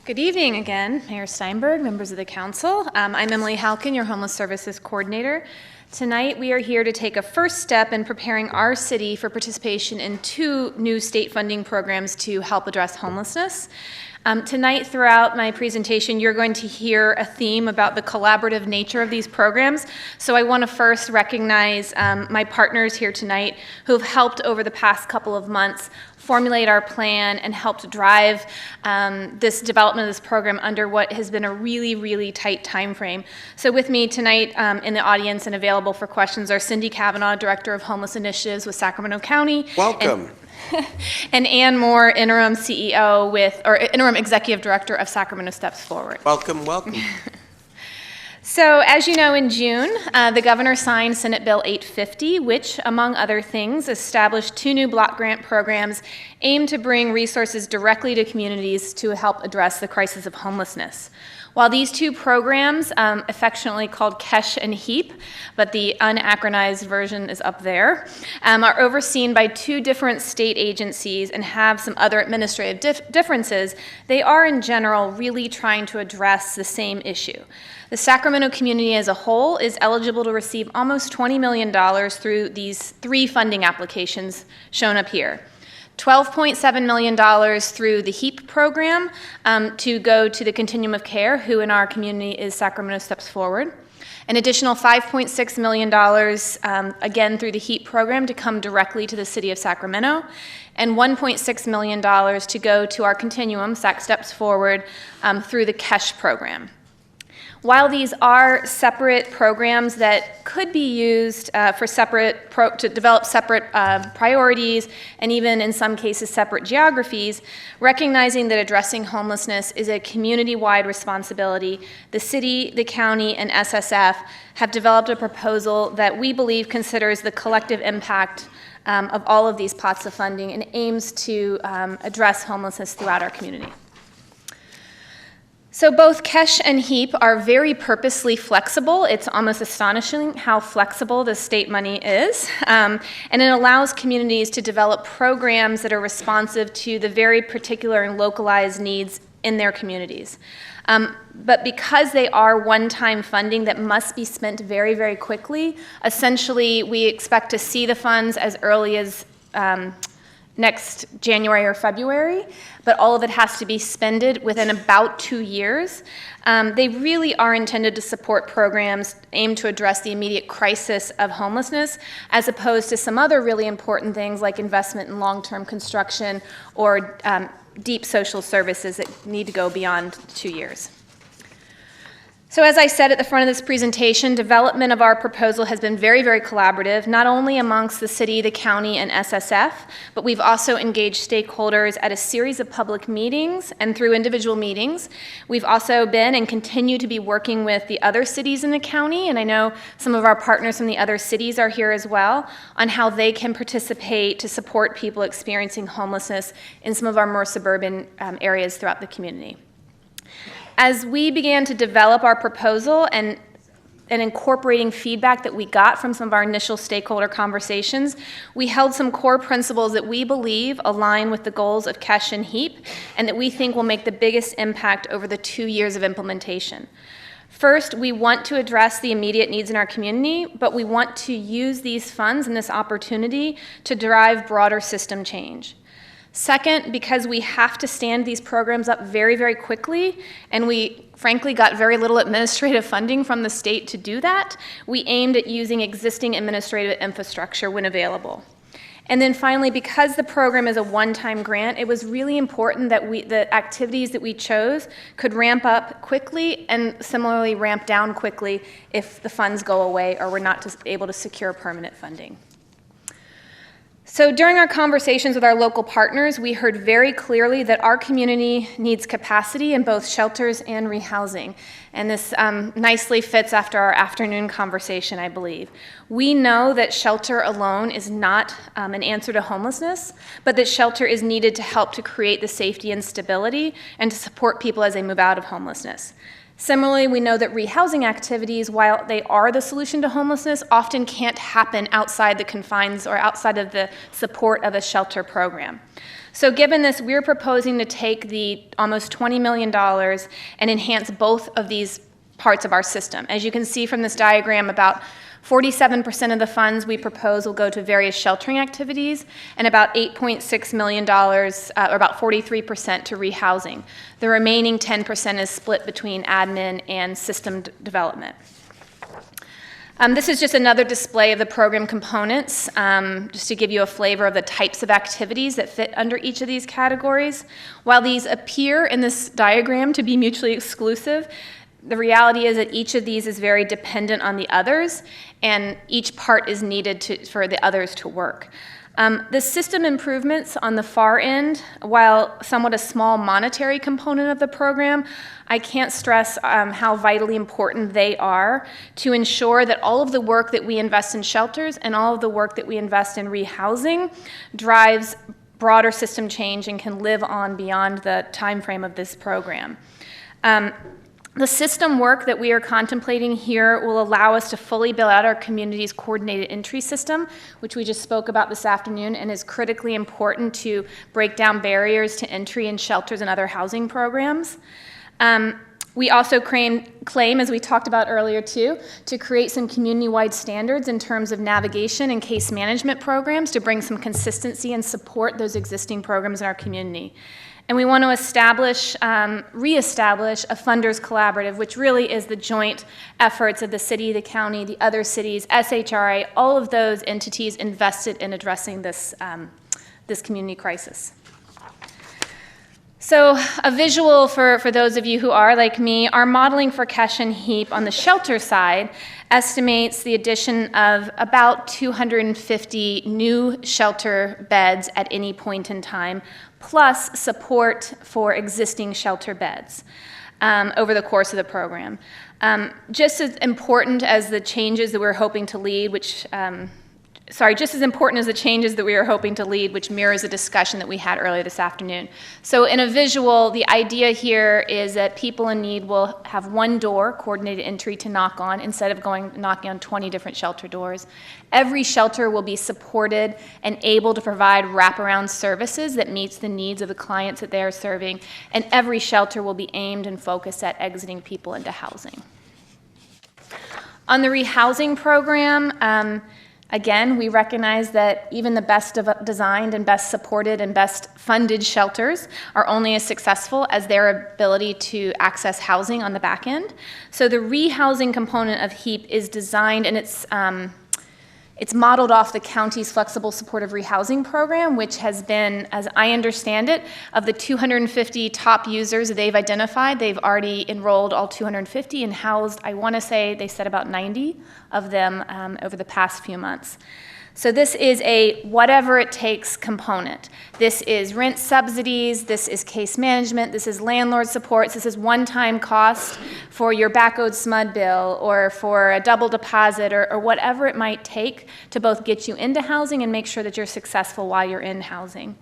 Good evening again, Mayor Steinberg, members of the council. I'm Emily Halkin, your Homeless Services Coordinator. Tonight, we are here to take a first step in preparing our city for participation in 2 new state funding programs to help address homelessness. Tonight, throughout my presentation, you're going to hear a theme about the collaborative nature of these programs. So I want to first recognize my partners here tonight who have helped over the past couple of months formulate our plan and helped drive this development of this program under what has been a really, really tight time frame. So with me tonight in the audience and available for questions are Cindy Kavanaugh, Director of Homeless Initiatives with Sacramento County.
Welcome.
And Ann Moore, Interim CEO or Interim Executive Director of Sacramento Steps Forward.
Welcome, welcome.
So, as you know, in June, the governor signed Senate Bill 850, which, among other things, established 2 new block grant programs aimed to bring resources directly to communities to help address the crisis of homelessness. While these 2 programs, affectionately called KESH and HEAP, but the unacronized version is up there, are overseen by 2 different state agencies and have some other administrative differences, they are in general really trying to address the same issue. The Sacramento community as a whole is eligible to receive almost $20 million through these 3 funding applications shown up here. $12.7 million through the HEAP program to go to the Continuum of Care, who in our community is Sacramento Steps Forward. An additional $5.6 million, again through the HEAP program, to come directly to the city of Sacramento, and $1.6 million to go to our Continuum, Sac Steps Forward, through the KESH program. While these are separate programs that could be used to develop separate priorities and even in some cases separate geographies, recognizing that addressing homelessness is a community-wide responsibility, the city, the county, and SSF have developed a proposal that we believe considers the collective impact of all of these pots of funding and aims to address homelessness throughout our community. So both KESH and HEAP are very purposely flexible. It's almost astonishing how flexible the state money is. And it allows communities to develop programs that are responsive to the very particular and localized needs in their communities. But because they are one-time funding that must be spent very, very quickly, essentially we expect to see the funds as early as next January or February, but all of it has to be spended within about 2 years. They really are intended to support programs aimed to address the immediate crisis of homelessness, as opposed to some other really important things like investment in long-term construction or deep social services that need to go beyond 2 years. So as I said at the front of this presentation, development of our proposal has been very, very collaborative, not only amongst the city, the county, and SSF, but we've also engaged stakeholders at a series of public meetings and through individual meetings. We've also been and continue to be working with the other cities in the county, and I know some of our partners from the other cities are here as well, on how they can participate to support people experiencing homelessness in some of our more suburban areas throughout the community. As we began to develop our proposal and incorporating feedback that we got from some of our initial stakeholder conversations, we held some core principles that we believe align with the goals of KESH and HEAP and that we think will make the biggest impact over the 2 years of implementation. First, we want to address the immediate needs in our community, but we want to use these funds and this opportunity to drive broader system change. Second, because we have to stand these programs up very, very quickly, and we frankly got very little administrative funding from the state to do that, we aimed at using existing administrative infrastructure when available. And then finally, because the program is a one-time grant, it was really important that the activities that we chose could ramp up quickly and similarly ramp down quickly if the funds go away or we're not able to secure permanent funding. So during our conversations with our local partners, we heard very clearly that our community needs capacity in both shelters and rehousing. And this nicely fits after our afternoon conversation, I believe. We know that shelter alone is not an answer to homelessness, but that shelter is needed to help to create the safety and stability and to support people as they move out of homelessness. Similarly, we know that rehousing activities, while they are the solution to homelessness, often can't happen outside the confines or outside of the support of a shelter program. So given this, we're proposing to take the almost $20 million and enhance both of these parts of our system. As you can see from this diagram, about 47% of the funds we propose will go to various sheltering activities, and about $8.6 million, or about 43%, to rehousing. The remaining 10% is split between admin and system development. This is just another display of the program components, just to give you a flavor of the types of activities that fit under each of these categories. While these appear in this diagram to be mutually exclusive, the reality is that each of these is very dependent on the others, and each part is needed for the others to work. The system improvements on the far end, while somewhat a small monetary component of the program, I can't stress how vitally important they are to ensure that all of the work that we invest in shelters and all of the work that we invest in rehousing drives broader system change and can live on beyond the time frame of this program. The system work that we are contemplating here will allow us to fully build out our community's coordinated entry system, which we just spoke about this afternoon, and is critically important to break down barriers to entry in shelters and other housing programs. We also claim, as we talked about earlier too, to create some community-wide standards in terms of navigation and case management programs to bring some consistency and support those existing programs in our community. And we want to reestablish a funders collaborative, which really is the joint efforts of the city, the county, the other cities, SHRA, all of those entities invested in addressing this community crisis. So a visual for those of you who are like me, our modeling for Kesh and HEAP on the shelter side estimates the addition of about 250 new shelter beds at any point in time, plus support for existing shelter beds over the course of the program. Just as important as the changes that we're hoping to lead, just as important as the changes that we are hoping to lead, which mirrors a discussion that we had earlier this afternoon. So in a visual, the idea here is that people in need will have one door, coordinated entry, to knock on instead of knocking on 20 different shelter doors. Every shelter will be supported and able to provide wraparound services that meets the needs of the clients that they are serving, and every shelter will be aimed and focused at exiting people into housing. On the rehousing program, again, we recognize that even the best designed and best supported and best funded shelters are only as successful as their ability to access housing on the back end. So the rehousing component of HEAP is designed, and it's modeled off the county's flexible supportive rehousing program, which has been, as I understand it, of the 250 top users that they've identified, they've already enrolled all 250 and housed, I want to say they said about 90 of them over the past few months. So this is a whatever it takes component. This is rent subsidies, this is case management, this is landlord supports, this is one-time cost for your back-owed SMUD bill or for a double deposit or whatever it might take to both get you into housing and make sure that you're successful while you're in housing.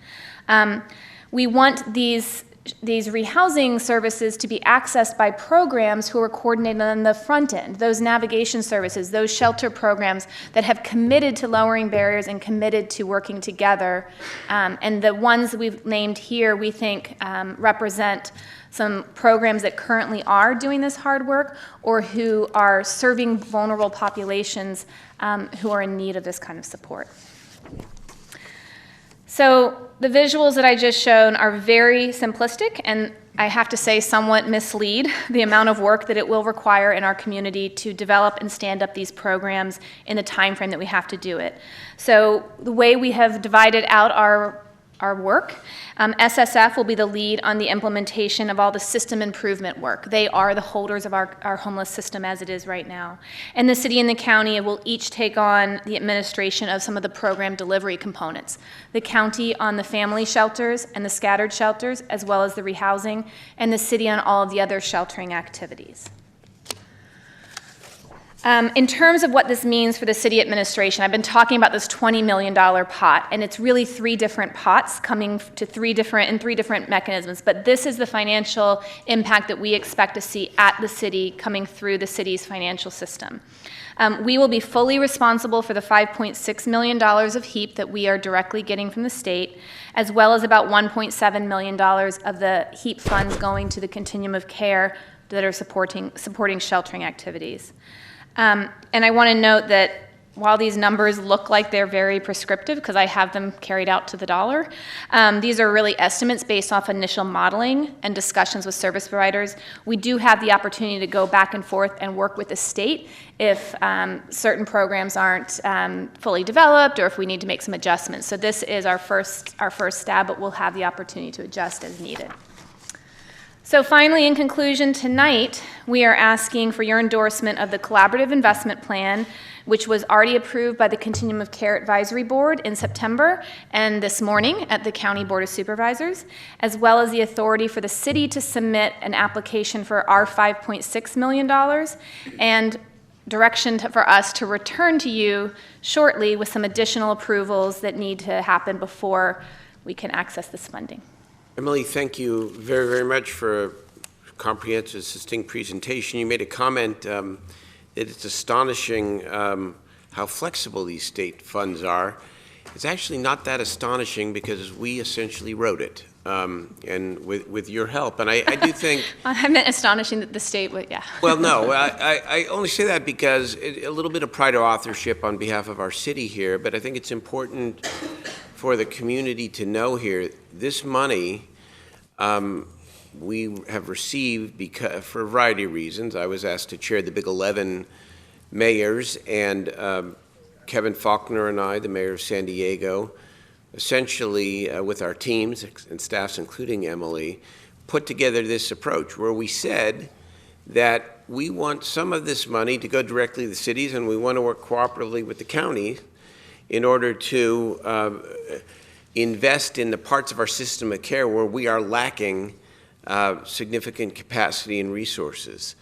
We want these rehousing services to be accessed by programs who are coordinated on the front end, those navigation services, those shelter programs that have committed to lowering barriers and committed to working together. And the ones we've named here, we think, represent some programs that currently are doing this hard work or who are serving vulnerable populations who are in need of this kind of support. So the visuals that I just shown are very simplistic and I have to say somewhat mislead the amount of work that it will require in our community to develop and stand up these programs in the time frame that we have to do it. So the way we have divided out our work, SSF will be the lead on the implementation of all the system improvement work. They are the holders of our homeless system as it is right now. And the city and the county will each take on the administration of some of the program delivery components. The county on the family shelters and the scattered shelters, as well as the rehousing, and the city on all of the other sheltering activities. In terms of what this means for the city administration, I've been talking about this $20 million pot, and it's really three different pots coming to three different mechanisms, but this is the financial impact that we expect to see at the city coming through the city's financial system. We will be fully responsible for the $5.6 million of HEAP that we are directly getting from the state, as well as about $1.7 million of the HEAP funds going to the continuum of care that are supporting sheltering activities. And I want to note that while these numbers look like they're very prescriptive, because I have them carried out to the dollar, these are really estimates based off initial modeling and discussions with service providers. We do have the opportunity to go back and forth and work with the state if certain programs aren't fully developed or if we need to make some adjustments. So this is our first stab, but we'll have the opportunity to adjust as needed. So finally, in conclusion, tonight, we are asking for your endorsement of the Collaborative Investment Plan, which was already approved by the Continuum of Care Advisory Board in September and this morning at the County Board of Supervisors, as well as the authority for the city to submit an application for our $5.6 million and direction for us to return to you shortly with some additional approvals that need to happen before we can access this funding.
Emily, thank you very, very much for a comprehensive, succinct presentation. You made a comment that it's astonishing how flexible these state funds are. It's actually not that astonishing because we essentially wrote it, and with your help. And I do think...
I meant astonishing that the state would, yeah.
Well, no, I only say that because a little bit of pride of authorship on behalf of our city here, but I think it's important for the community to know here, this money we have received because, for a variety of reasons. I was asked to chair the Big 11 mayors, and Kevin Faulkner and I, the mayor of San Diego, essentially with our teams and staffs, including Emily, put together this approach where we said that we want some of this money to go directly to the cities, and we want to work cooperatively with the county in order to invest in the parts of our system of care where we are lacking significant capacity and resources.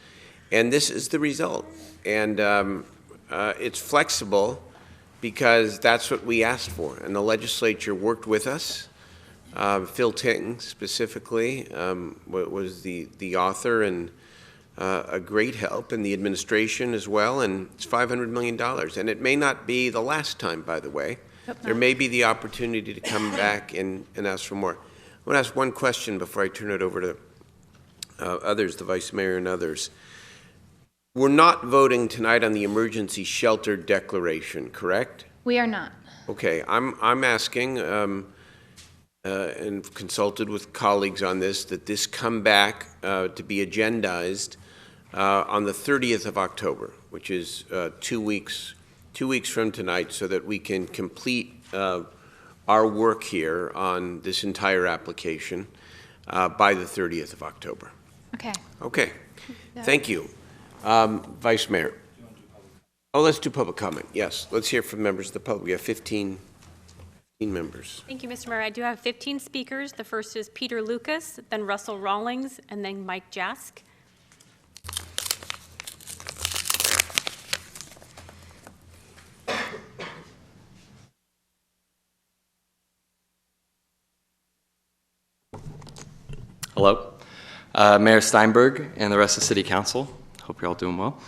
And this is the result. And it's flexible because that's what we asked for. And the legislature worked with us. Phil Ting specifically was the author and a great help, and the administration as well, and it's $500 million. And it may not be the last time, by the way. There may be the opportunity to come back and ask for more. I want to ask one question before I turn it over to others, the Vice Mayor and others. We're not voting tonight on the emergency shelter declaration, correct?
We are not.
Okay, I'm asking, and consulted with colleagues on this, that this come back to be agendized on the 30th of October, which is 2 weeks from tonight, so that we can complete our work here on this entire application by the 30th of October.
Okay.
Okay. Thank you. Vice Mayor. Oh, let's do public comment. Yes, let's hear from members of the public. We have 15 members.
Thank you, Mr. Mayor. I do have 15 speakers. The first is Peter Lucas, then Russell Rawlings, and then Mike Jask.
Hello, Mayor Steinberg and the rest of City Council. Hope you're all doing well.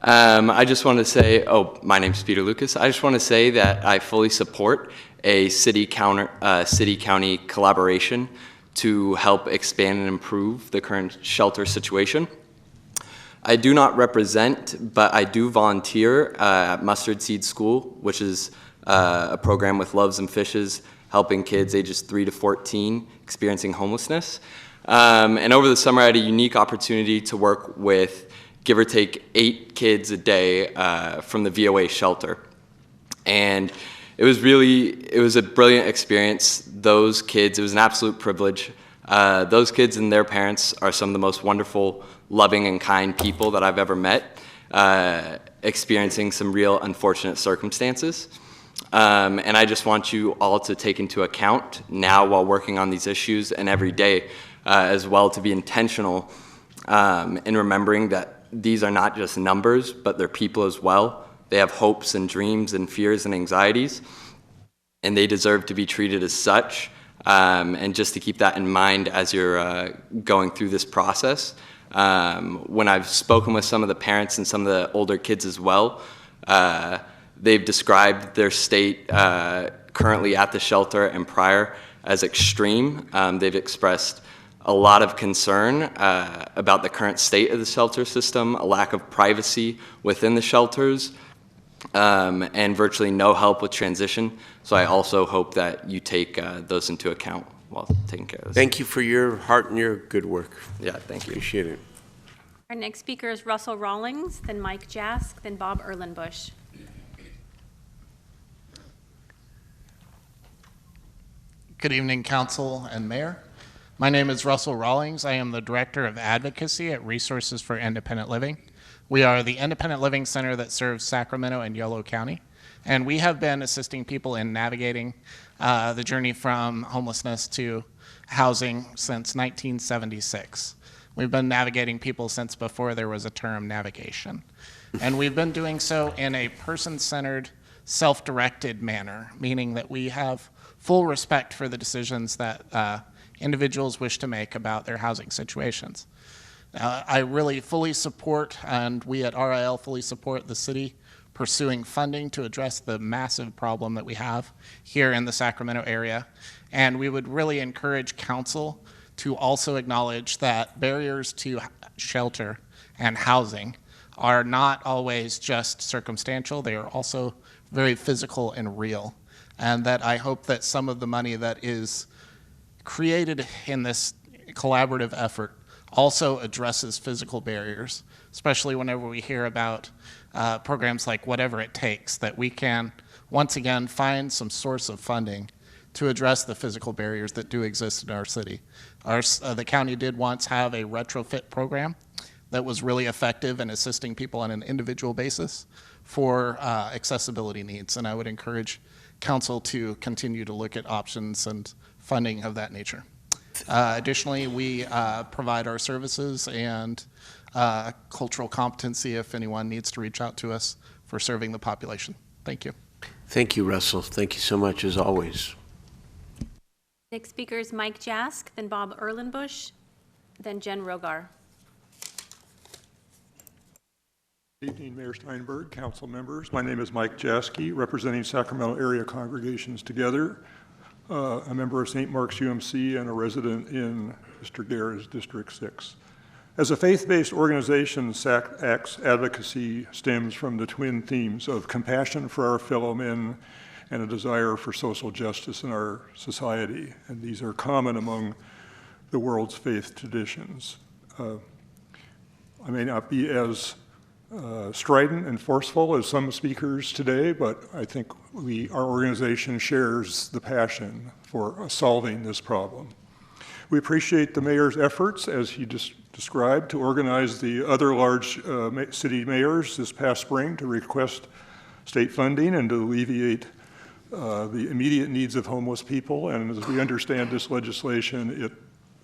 I just want to say, my name's Peter Lucas. I just want to say that I fully support a city-county collaboration to help expand and improve the current shelter situation. I do not represent, but I do volunteer at Mustard Seed School, which is a program with Loaves and Fishes, helping kids ages 3 to 14 experiencing homelessness. And over the summer, I had a unique opportunity to work with, give or take, 8 kids a day from the VOA shelter. And it was a brilliant experience. Those kids, it was an absolute privilege. Those kids and their parents are some of the most wonderful, loving, and kind people that I've ever met, experiencing some real unfortunate circumstances. And I just want you all to take into account now while working on these issues and every day as well, to be intentional in remembering that these are not just numbers, but they're people as well. They have hopes and dreams and fears and anxieties, and they deserve to be treated as such. And just to keep that in mind as you're going through this process. When I've spoken with some of the parents and some of the older kids as well, they've described their state currently at the shelter and prior as extreme. They've expressed a lot of concern about the current state of the shelter system, a lack of privacy within the shelters, and virtually no help with transition. So I also hope that you take those into account while taking care of this.
Thank you for your heart and your good work.
Yeah, thank you.
Appreciate it.
Our next speaker is Russell Rawlings, then Mike Jask, then Bob Erlenbush.
Good evening, Council and Mayor. My name is Russell Rawlings. I am the Director of Advocacy at Resources for Independent Living. We are the independent living center that serves Sacramento and Yolo County, and we have been assisting people in navigating the journey from homelessness to housing since 1976. We've been navigating people since before there was a term navigation. And we've been doing so in a person-centered, self-directed manner, meaning that we have full respect for the decisions that individuals wish to make about their housing situations. I really fully support, and we at RIL fully support the city pursuing funding to address the massive problem that we have here in the Sacramento area. And we would really encourage council to also acknowledge that barriers to shelter and housing are not always just circumstantial, they are also very physical and real. And that I hope that some of the money that is created in this collaborative effort also addresses physical barriers, especially whenever we hear about programs like Whatever It Takes, that we can once again find some source of funding to address the physical barriers that do exist in our city. The county did once have a retrofit program that was really effective in assisting people on an individual basis for accessibility needs, and I would encourage council to continue to look at options and funding of that nature. Additionally, we provide our services and cultural competency if anyone needs to reach out to us for serving the population. Thank you.
Thank you, Russell. Thank you so much, as always.
Next speaker is Mike Jask, then Bob Erlenbush, then Jen Rogar.
Good evening, Mayor Steinberg, council members. My name is Mike Jaski, representing Sacramento area congregations together, a member of St. Mark's UMC and a resident in Mr. Guerra's District 6. As a faith-based organization, SAC's advocacy stems from the twin themes of compassion for our fellow men and a desire for social justice in our society, and these are common among the world's faith traditions. I may not be as strident and forceful as some speakers today, but I think our organization shares the passion for solving this problem. We appreciate the mayor's efforts, as he just described, to organize the other large city mayors this past spring to request state funding and to alleviate the immediate needs of homeless people. And as we understand this legislation, it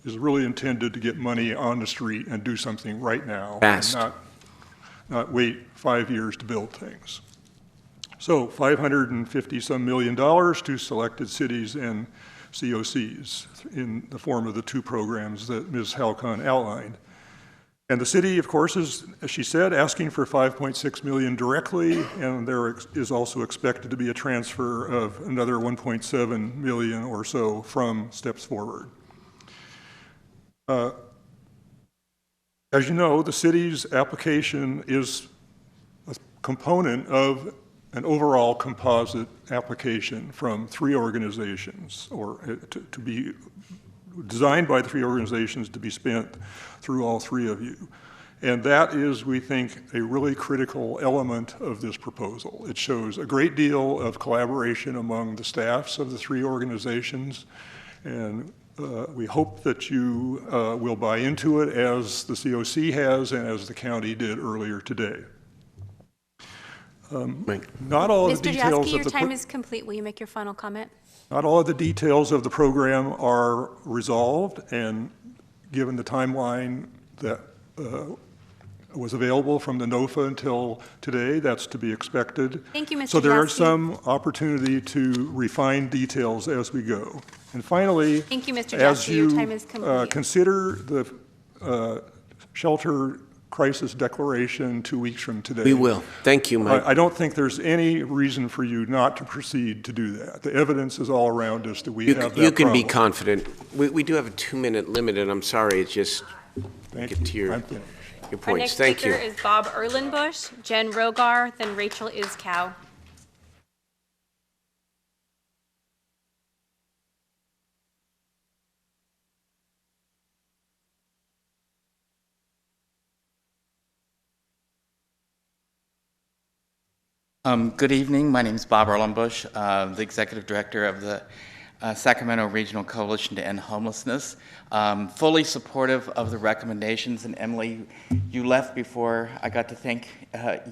is really intended to get money on the street and do something right now.
Fast.
And not wait 5 years to build things. So $550-some million to selected cities and COCs in the form of the two programs that Ms. Halcon outlined. And the city, of course, is, as she said, asking for $5.6 million directly, and there is also expected to be a transfer of another $1.7 million or so from Steps Forward. As you know, the city's application is a component of an overall composite application from three organizations, or to be designed by three organizations to be spent through all three of you. And that is, we think, a really critical element of this proposal. It shows a great deal of collaboration among the staffs of the three organizations, and we hope that you will buy into it as the COC has and as the county did earlier today. Not all of the details
Mr. Jaski,
of
your time is complete. Will you make your final comment?
Not all of the details of the program are resolved, and given the timeline that was available from the NOFA until today, that's to be expected.
Thank you, Mr.
So there is
Jaski.
some opportunity to refine details as we go. And finally,
Thank you, Mr.
as
Jaski. Your
you
time is complete.
consider the shelter crisis declaration 2 weeks from today.
We will. Thank you, Mike.
I don't think there's any reason for you not to proceed to do that. The evidence is all around us that we have that
You can be
problem.
confident. We do have a 2-minute limit, and I'm sorry, it's just
Thank
get to
you.
your
I'm finished.
Our
points.
next
Thank
speaker
you.
is Bob Erlenbush, Jen Rogar, then Rachel Iscow.
Good evening. My name is Bob Erlenbush, the Executive Director of the Sacramento Regional Coalition to End Homelessness. Fully supportive of the recommendations. And Emily, you left before I got to thank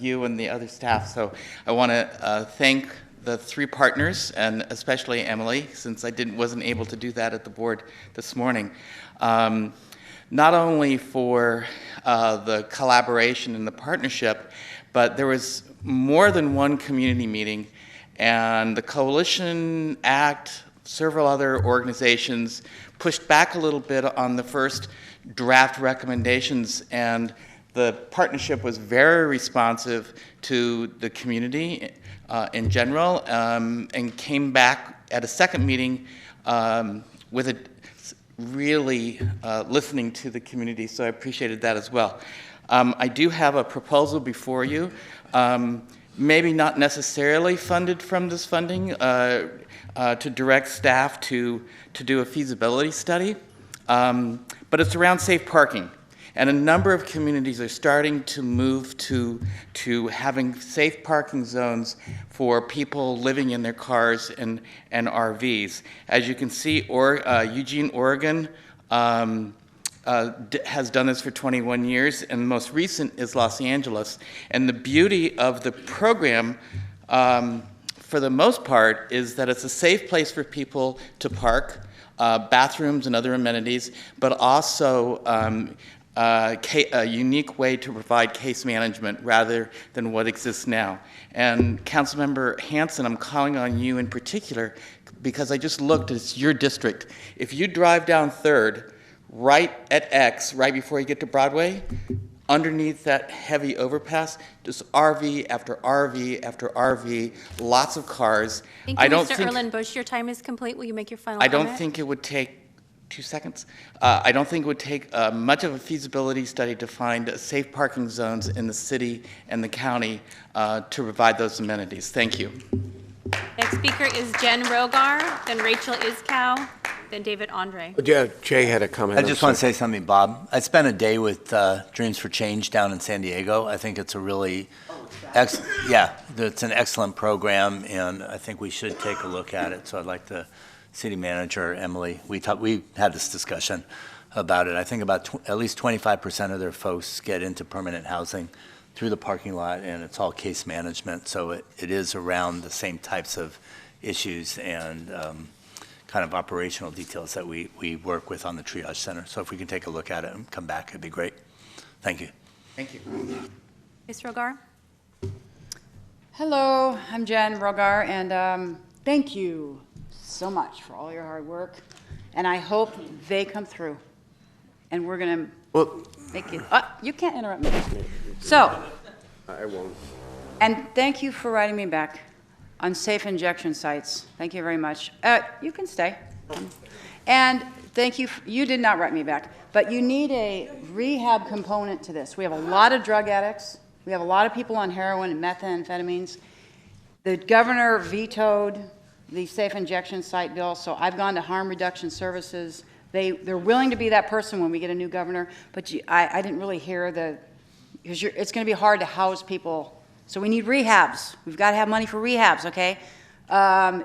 you and the other staff. So I want to thank the 3 partners, and especially Emily, since I wasn't able to do that at the board this morning. Not only for the collaboration and the partnership, but there was more than one community meeting, and the Coalition Act, several other organizations pushed back a little bit on the first draft recommendations, and the partnership was very responsive to the community in general, and came back at a second meeting with a really listening to the community, so I appreciated that as well. I do have a proposal before you, maybe not necessarily funded from this funding, to direct staff to do a feasibility study, but it's around safe parking. And a number of communities are starting to move to having safe parking zones for people living in their cars and RVs. As you can see, Eugene, Oregon has done this for 21 years, and the most recent is Los Angeles. And the beauty of the program, for the most part, is that it's a safe place for people to park, bathrooms and other amenities, but also a unique way to provide case management rather than what exists now. And Councilmember Hanson, I'm calling on you in particular because I just looked, it's your district. If you drive down 3rd, right at X, right before you get to Broadway, underneath that heavy overpass, just RV after RV after RV, lots of cars.
Thank you, Mr. Erlenbush. Your time is complete. Will you make your final
I
comment?
don't think it would take 2 seconds. I don't think it would take much of a feasibility study to find safe parking zones in the city and the county to provide those amenities. Thank you.
Next speaker is Jen Rogar, then Rachel Iscow, then David Andre.
Jay had a comment.
I just want to say something, Bob. I spent a day with Dreams for Change down in San Diego. I think it's a really, it's an excellent program, and I think we should take a look at it. So I'd like the city manager, Emily, we had this discussion about it. I think about at least 25% of their folks get into permanent housing through the parking lot, and it's all case management. So it is around the same types of issues and kind of operational details that we work with on the triage center. So if we can take a look at it and come back, it'd be great. Thank you.
Thank you.
Ms. Rogar?
Hello, I'm Jen Rogar, and thank you so much for all your hard work. And I hope they come through. And we're going to make it. You can't interrupt me. So.
I won't.
And thank you for writing me back on safe injection sites. Thank you very much. You can stay. And thank you. You did not write me back, but you need a rehab component to this. We have a lot of drug addicts. We have a lot of people on heroin and methamphetamines. The governor vetoed the safe injection site bill, so I've gone to harm reduction services. They're willing to be that person when we get a new governor, but I didn't really hear because it's going to be hard to house people. So we need rehabs. We've got to have money for rehabs, okay?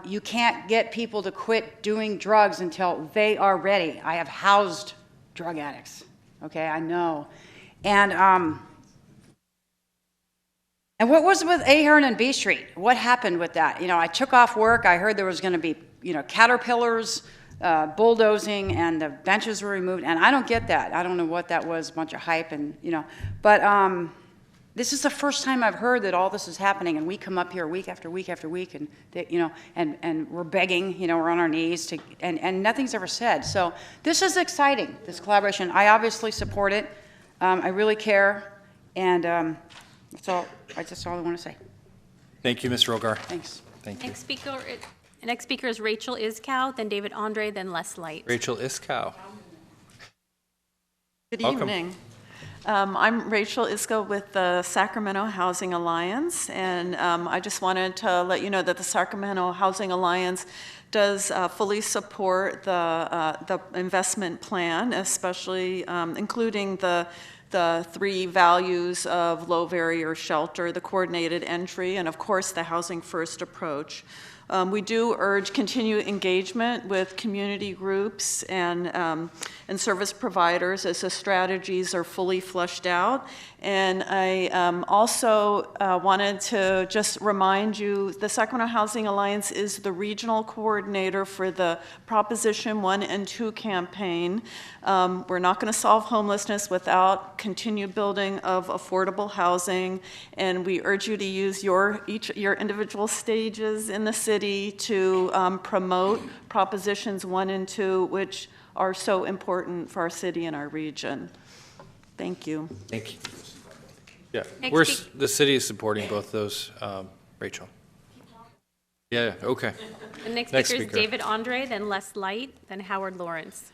You can't get people to quit doing drugs until they are ready. I have housed drug addicts, okay? I know. And what was with Ahern and B Street? What happened with that? You know, I took off work. I heard there was going to be, caterpillars, bulldozing, and the benches were removed. And I don't get that. I don't know what that was, a bunch of hype and, But this is the first time I've heard that all this is happening. And we come up here week after week after week and, and we're begging, we're on our knees and nothing's ever said. So this is exciting, this collaboration. I obviously support it. I really care. And that's all I want to say.
Thank you, Mr. Ogar.
Thanks.
Thank you.
Next speaker is Rachel Iskow, then David Andre, then Les Light.
Rachel Iskow.
Good
Welcome.
evening. I'm Rachel Iskow with the Sacramento Housing Alliance, and I just wanted to let you know that the Sacramento Housing Alliance does fully support the investment plan, especially including the 3 values of low barrier shelter, the coordinated entry, and of course the housing first approach. We do urge continued engagement with community groups and service providers as the strategies are fully fleshed out. And I also wanted to just remind you, the Sacramento Housing Alliance is the regional coordinator for the Proposition 1 and 2 campaign. We're not going to solve homelessness without continued building of affordable housing, and we urge you to use your individual stages in the city to promote Propositions 1 and 2, which are so important for our city and our region. Thank you.
Thank you. Yeah,
Next
the city is supporting both those, Rachel. Yeah, okay.
The next speaker is David Andre, then Les Light, then Howard Lawrence.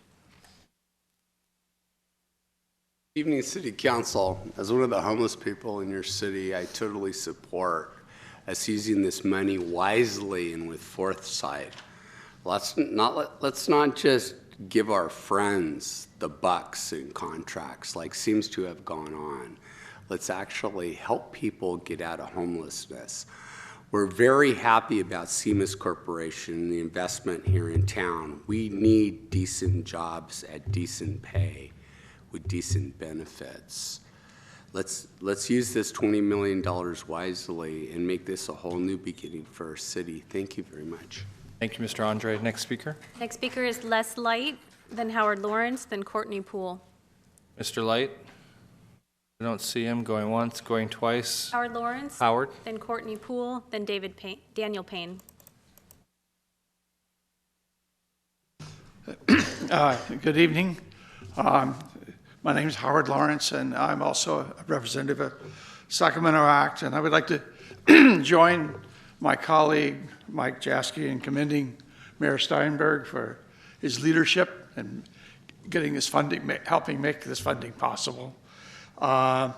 Evening, City Council. As one of the homeless people in your city, I totally support us using this money wisely and with foresight. Let's not just give our friends the bucks and contracts like seems to have gone on. Let's actually help people get out of homelessness. We're very happy about CMS Corporation and the investment here in town. We need decent jobs at decent pay with decent benefits. Let's use this $20 million wisely and make this a whole new beginning for our city. Thank you very much.
Thank you, Mr. Andre. Next speaker.
Next speaker is Les Light, then Howard Lawrence, then Courtney Poole.
Mr. Light. I don't see him. Going once, going twice.
Howard Lawrence.
Howard.
Then Courtney Poole, then Daniel Payne.
Good evening. My name is Howard Lawrence, and I'm also a representative of Sacramento Act, and I would like to join my colleague, Mike Jaski, in commending Mayor Steinberg for his leadership and getting this funding, helping make this funding possible. And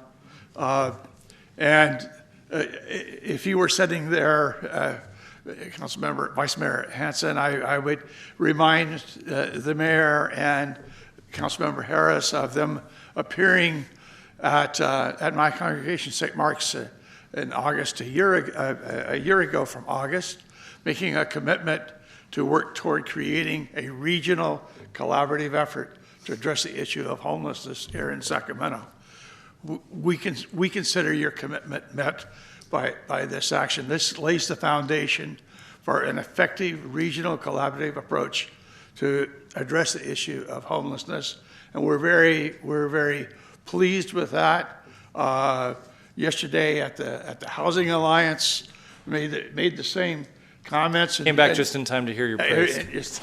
if you were sitting there, Councilmember, Vice Mayor Hanson, I would remind the mayor and Councilmember Harris of them appearing at my congregation, St. Mark's, in August, a year ago from August, making a commitment to work toward creating a regional collaborative effort to address the issue of homelessness here in Sacramento. We consider your commitment met by this action. This lays the foundation for an effective regional collaborative approach to address the issue of homelessness, and we're very pleased with that. Yesterday at the Housing Alliance, made the same comments.
Came back just in time to hear your praise.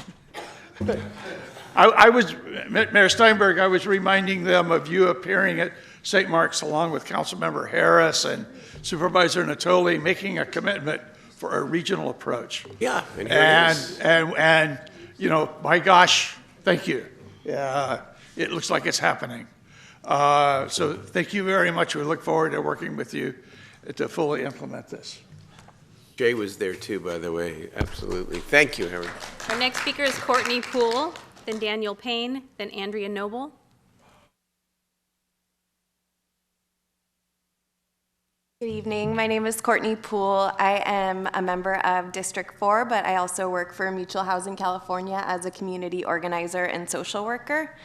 Mayor Steinberg, I was reminding them of you appearing at St. Mark's along with Councilmember Harris and Supervisor Natoli, making a commitment for a regional approach.
Yeah,
and you know, my gosh, thank you. It looks like it's happening. So thank you very much. We look forward to working with you to fully implement this.
Jay was there too, by the way. Absolutely. Thank you, Howard.
Our next speaker is Courtney Poole, then Daniel Payne, then Andrea Noble.
Good evening. My name is Courtney Poole. I am a member of District 4, but I also work for Mutual Housing California as a community organizer and social worker.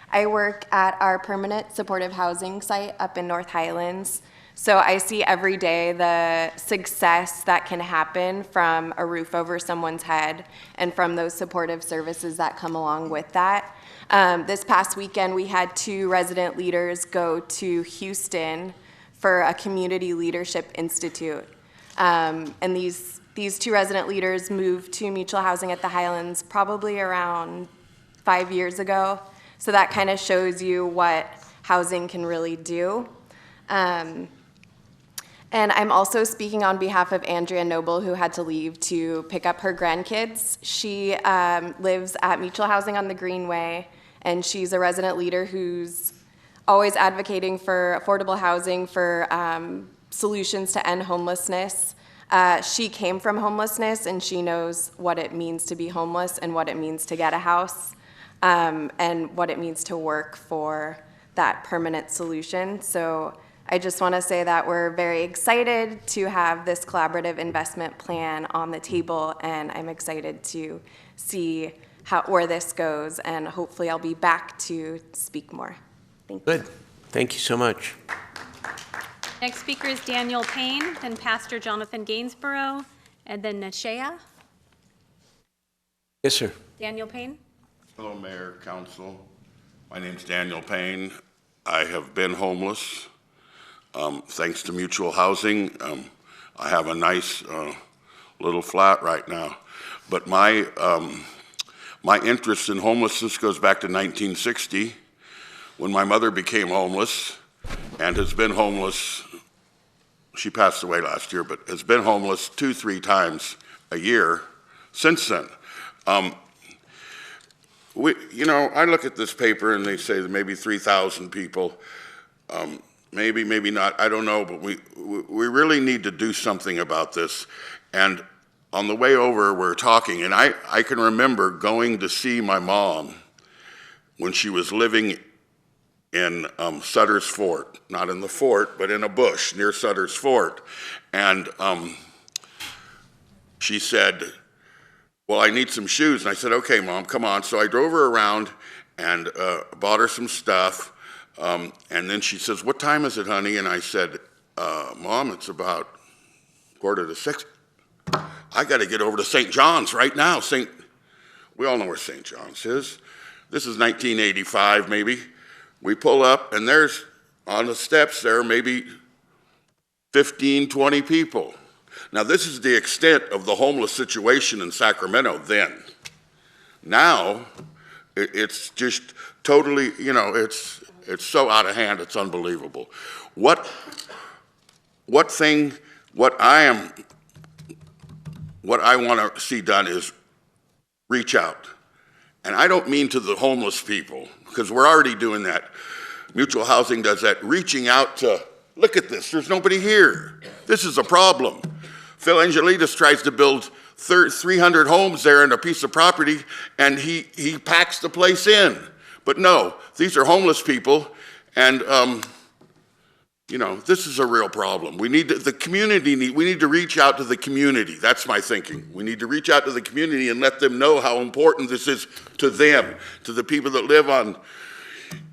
I work at our permanent supportive housing site up in North Highlands. So I see every day the success that can happen from a roof over someone's head and from those supportive services that come along with that. This past weekend, we had 2 resident leaders go to Houston for a community leadership institute. And these 2 resident leaders moved to Mutual Housing at the Highlands probably around 5 years ago. So that kind of shows you what housing can really do. And I'm also speaking on behalf of Andrea Noble, who had to leave to pick up her grandkids. She lives at Mutual Housing on the Greenway, and she's a resident leader who's always advocating for affordable housing, for solutions to end homelessness. She came from homelessness, and she knows what it means to be homeless and what it means to get a house, and what it means to work for that permanent solution. So I just want to say that we're very excited to have this collaborative investment plan on the table, and I'm excited to see where this goes, and hopefully I'll be back to speak more. Thank you.
Good. Thank you so much.
Next speaker is Daniel Payne, then Pastor Jonathan Gainsborough, and then Nashea.
Yes, sir.
Daniel Payne.
Hello, Mayor, Council. My name's Daniel Payne. I have been homeless. Thanks to Mutual Housing, I have a nice little flat right now. But my interest in homelessness goes back to 1960, when my mother became homeless and has been homeless. She passed away last year, but has been homeless 2-3 times a year since then. I look at this paper and they say that maybe 3,000 people. Maybe, maybe not, I don't know, but we really need to do something about this. And on the way over, we're talking, and I can remember going to see my mom when she was living in Sutter's Fort, not in the fort, but in a bush near Sutter's Fort. And she said, well, I need some shoes. And I said, okay, Mom, come on. So I drove her around and bought her some stuff. And then she says, what time is it, honey? And I said, Mom, it's about 5:45. I got to get over to St. John's right now. We all know where St. John's is. This is 1985, maybe. We pull up, and there's, on the steps there, maybe 15, 20 people. Now, this is the extent of the homeless situation in Sacramento then. Now, it's just totally, it's so out of hand, it's unbelievable. What I want to see done is reach out. And I don't mean to the homeless people, because we're already doing that. Mutual Housing does that, reaching out to, look at this, there's nobody here. This is a problem. Phil Angelides tries to build 300 homes there in a piece of property, and he packs the place in. But no, these are homeless people, and this is a real problem. We need to reach out to the community. That's my thinking. We need to reach out to the community and let them know how important this is to them, to the people that live on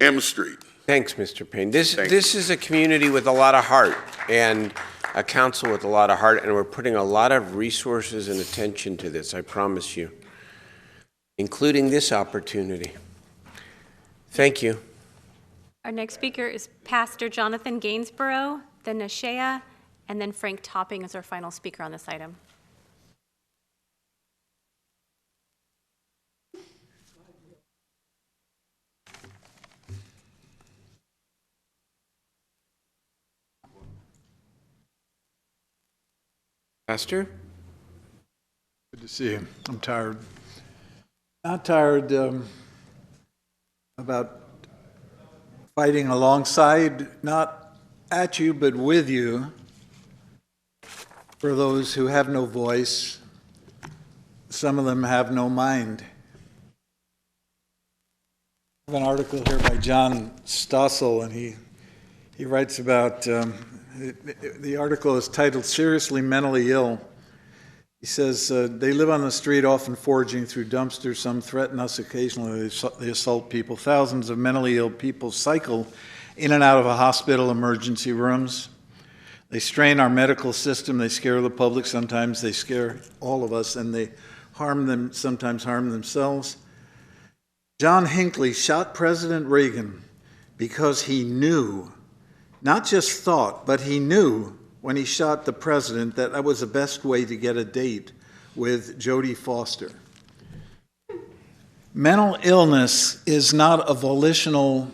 M Street.
Thanks, Mr. Payne. This is a community with a lot of heart and a council with a lot of heart, and we're putting a lot of resources and attention to this, I promise you, including this opportunity. Thank you.
Our next speaker is Pastor Jonathan Gainsborough, then Nashea, and then Frank Topping is our final speaker on this item.
Pastor?
Good to see you. I'm tired. Not tired about fighting alongside, not at you, but with you, for those who have no voice. Some of them have no mind. I have an article here by John Stossel, and he writes about, the article is titled Seriously Mentally Ill. He says, they live on the street, often foraging through dumpsters. Some threaten us occasionally. They assault people. Thousands of mentally ill people cycle in and out of a hospital emergency rooms. They strain our medical system. They scare the public. Sometimes they scare all of us, and they sometimes harm themselves. John Hinckley shot President Reagan because he knew, not just thought, but he knew when he shot the president that that was the best way to get a date with Jodie Foster. Mental illness is not a volitional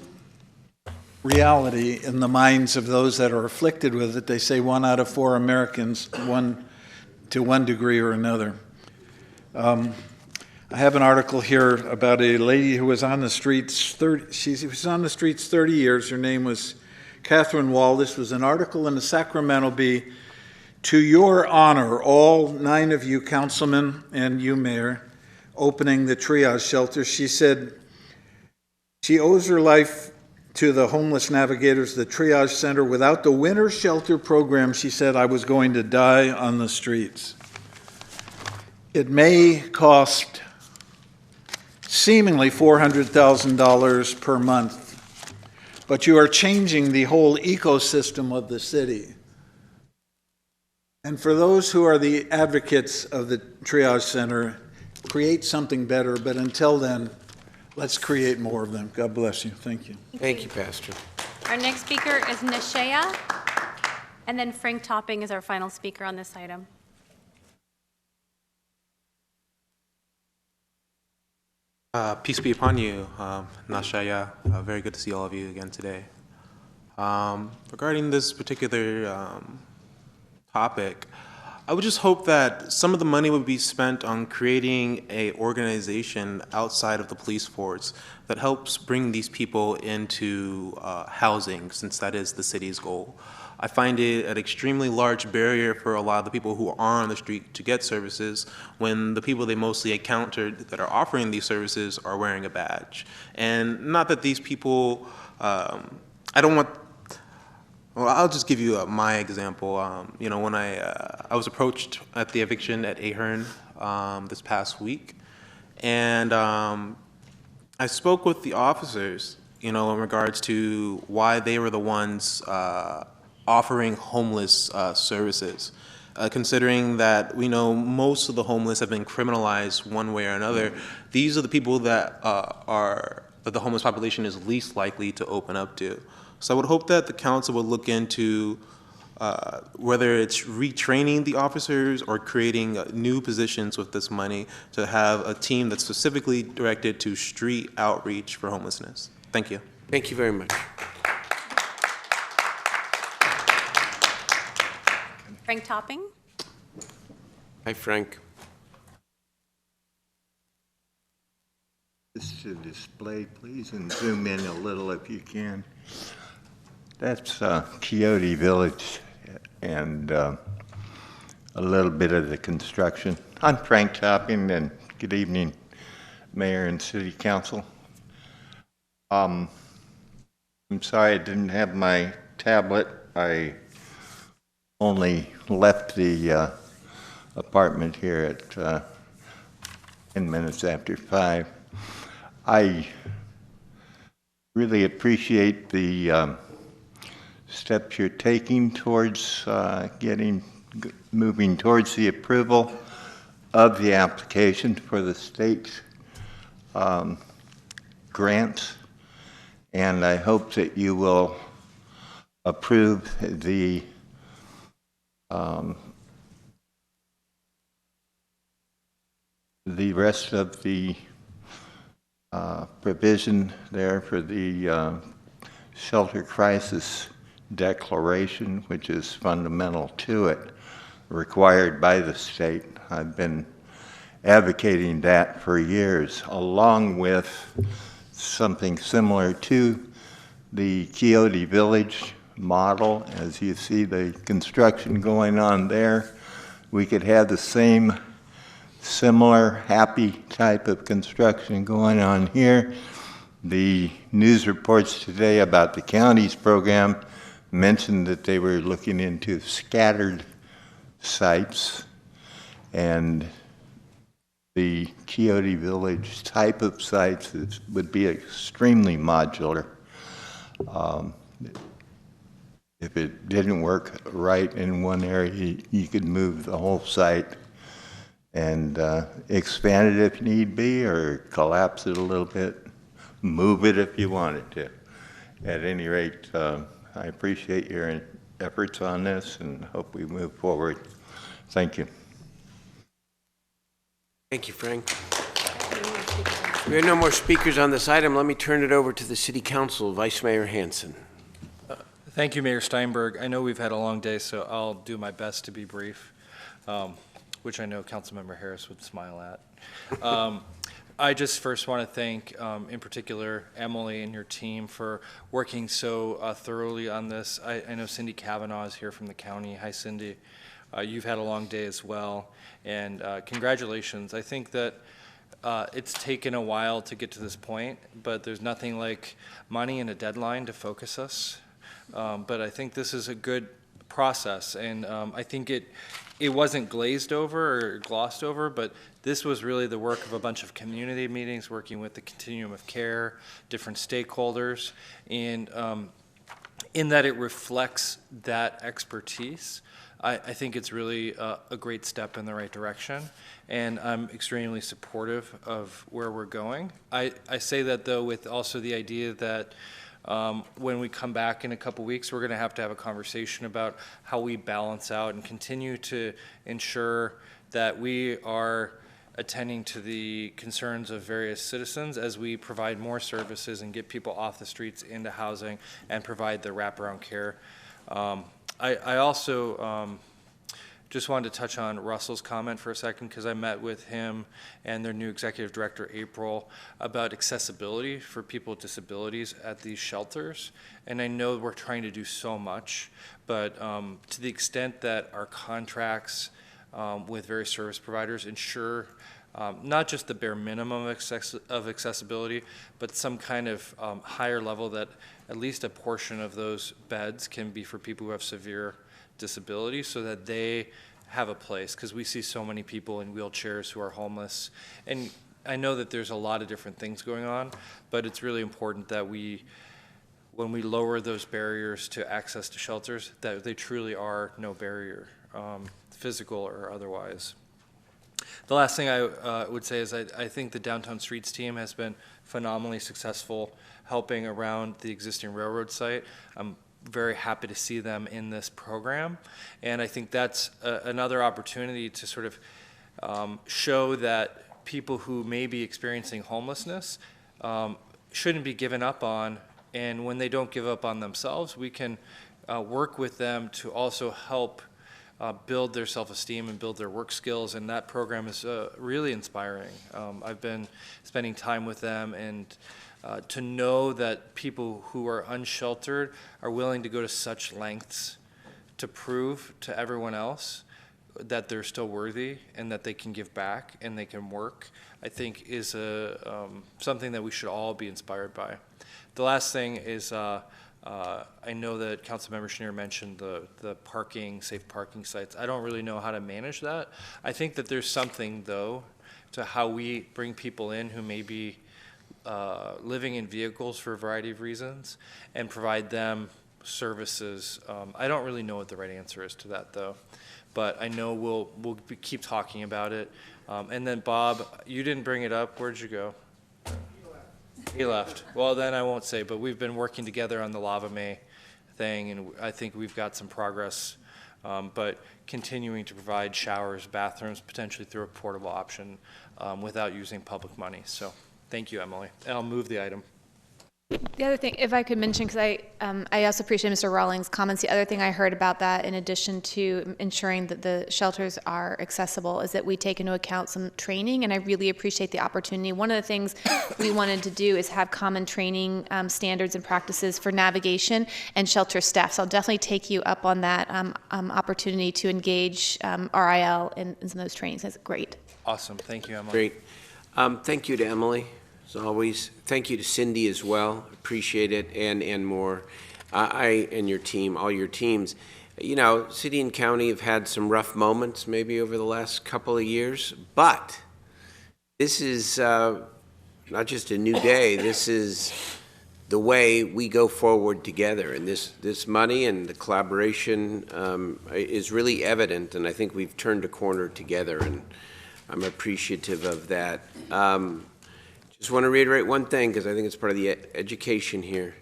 reality in the minds of those that are afflicted with it. They say 1 out of 4 Americans, to one degree or another. I have an article here about a lady who was on the streets she was on the streets 30 years. Her name was Catherine Wall. This was an article in the Sacramento Bee. To your honor, all 9 of you councilmen and you, Mayor, opening the triage shelter. She said she owes her life to the homeless navigators, the triage center. Without the winter shelter program, she said, I was going to die on the streets. It may cost seemingly $400,000 per month, but you are changing the whole ecosystem of the city. And for those who are the advocates of the triage center, create something better, but until then, let's create more of them. God bless you. Thank you.
Thank you, Pastor.
Our next speaker is Nashaya, and then Frank Topping is our final speaker on this item.
Peace be upon you, Nashaya. Very good to see all of you again today. Regarding this particular topic, I would just hope that some of the money would be spent on creating an organization outside of the police force that helps bring these people into housing, since that is the city's goal. I find it an extremely large barrier for a lot of the people who are on the street to get services when the people they mostly encountered that are offering these services are wearing a badge. And not that these people, well, I'll just give you my example. When I was approached at the eviction at Ahern this past week, and I spoke with the officers, in regards to why they were the ones offering homeless services. Considering that we know most of the homeless have been criminalized one way or another, these are the people that that the homeless population is least likely to open up to. So I would hope that the council would look into whether it's retraining the officers or creating new positions with this money to have a team that's specifically directed to street outreach for homelessness. Thank you.
Thank you very much.
Frank Topping.
Hi, Frank.
This to display, please, and zoom in a little if you can. That's Coyote Village and a little bit of the construction. I'm Frank Topping, and good evening, Mayor and City Council. I'm sorry I didn't have my tablet. I only left the apartment here at 10 minutes after 5. I really appreciate the steps you're taking towards moving towards the approval of the application for the state grants, and I hope that you will approve the rest of the provision there for the shelter crisis declaration, which is fundamental to it, required by the state. I've been advocating that for years, along with something similar to the Coyote Village model. As you see the construction going on there, we could have the same similar happy type of construction going on here. The news reports today about the county's program mentioned that they were looking into scattered sites, and the Coyote Village type of sites would be extremely modular. If it didn't work right in one area, you could move the whole site and expand it if need be, or collapse it a little bit, move it if you wanted to. At any rate, I appreciate your efforts on this and hope we move forward. Thank you.
Thank you, Frank. We have no more speakers on this item. Let me turn it over to the City Council, Vice Mayor Hanson.
Thank you, Mayor Steinberg. I know we've had a long day, so I'll do my best to be brief, which I know Councilmember Harris would smile at. I just first want to thank, in particular, Emily and your team for working so thoroughly on this. I know Cindy Kavanaugh is here from the county. Hi, Cindy. You've had a long day as well, and congratulations. I think that it's taken a while to get to this point, but there's nothing like money and a deadline to focus us. But I think this is a good process, and I think it wasn't glazed over or glossed over, but this was really the work of a bunch of community meetings, working with the continuum of care, different stakeholders, and in that it reflects that expertise. I think it's really a great step in the right direction, and I'm extremely supportive of where we're going. I say that, though, with also the idea that when we come back in a couple weeks, we're going to have a conversation about how we balance out and continue to ensure that we are attending to the concerns of various citizens as we provide more services and get people off the streets into housing and provide the wraparound care. I also just wanted to touch on Russell's comment for a second, because I met with him and their new executive director, April, about accessibility for people with disabilities at these shelters. And I know we're trying to do so much, but to the extent that our contracts with various service providers ensure not just the bare minimum of accessibility, but some kind of higher level that at least a portion of those beds can be for people who have severe disability, so that they have a place, because we see so many people in wheelchairs who are homeless. And I know that there's a lot of different things going on, but it's really important that when we lower those barriers to access to shelters, that they truly are no barrier, physical or otherwise. The last thing I would say is I think the Downtown Streets team has been phenomenally successful helping around the existing railroad site. I'm very happy to see them in this program, and I think that's another opportunity to sort of show that people who may be experiencing homelessness shouldn't be given up on, and when they don't give up on themselves, we can work with them to also help build their self-esteem and build their work skills, and that program is really inspiring. I've been spending time with them, and to know that people who are unsheltered are willing to go to such lengths to prove to everyone else that they're still worthy and that they can give back and they can work, I think is something that we should all be inspired by. The last thing is I know that Councilmember Schneer mentioned the safe parking sites. I don't really know how to manage that. I think that there's something, though, to how we bring people in who may be living in vehicles for a variety of reasons and provide them services. I don't really know what the right answer is to that, though, but I know we'll keep talking about it. And then, Bob, you didn't bring it up. Where'd you go? He left. Well, then I won't say, but we've been working together on the Lava May thing, and I think we've got some progress, but continuing to provide showers, bathrooms, potentially through a portable option without using public money. So thank you, Emily. And I'll move the item.
The other thing, if I could mention, because I also appreciate Mr. Rawlings' comments, the other thing I heard about that, in addition to ensuring that the shelters are accessible, is that we take into account some training, and I really appreciate the opportunity. One of the things we wanted to do is have common training standards and practices for navigation and shelter staff. So I'll definitely take you up on that opportunity to engage RIL in some of those trainings. That's great.
Awesome. Thank you, Emily.
Great. Thank you to Emily. As always, thank you to Cindy as well. Appreciate it, and more. I and your team, all your teams. You know, city and county have had some rough moments maybe over the last couple of years, but this is not just a new day. This is the way we go forward together, and this money and the collaboration is really evident, and I think we've turned a corner together, and I'm appreciative of that. Just want to reiterate one thing, because I think it's part of the education here.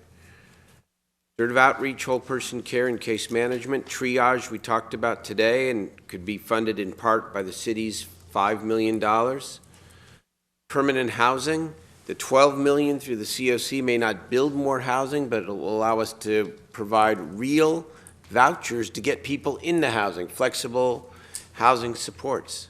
Assertive outreach, whole person care and case management, triage we talked about today and could be funded in part by the city's $5 million. Permanent housing, The $12 million through the COC may not build more housing, but it will allow us to provide real vouchers to get people into housing, flexible housing supports.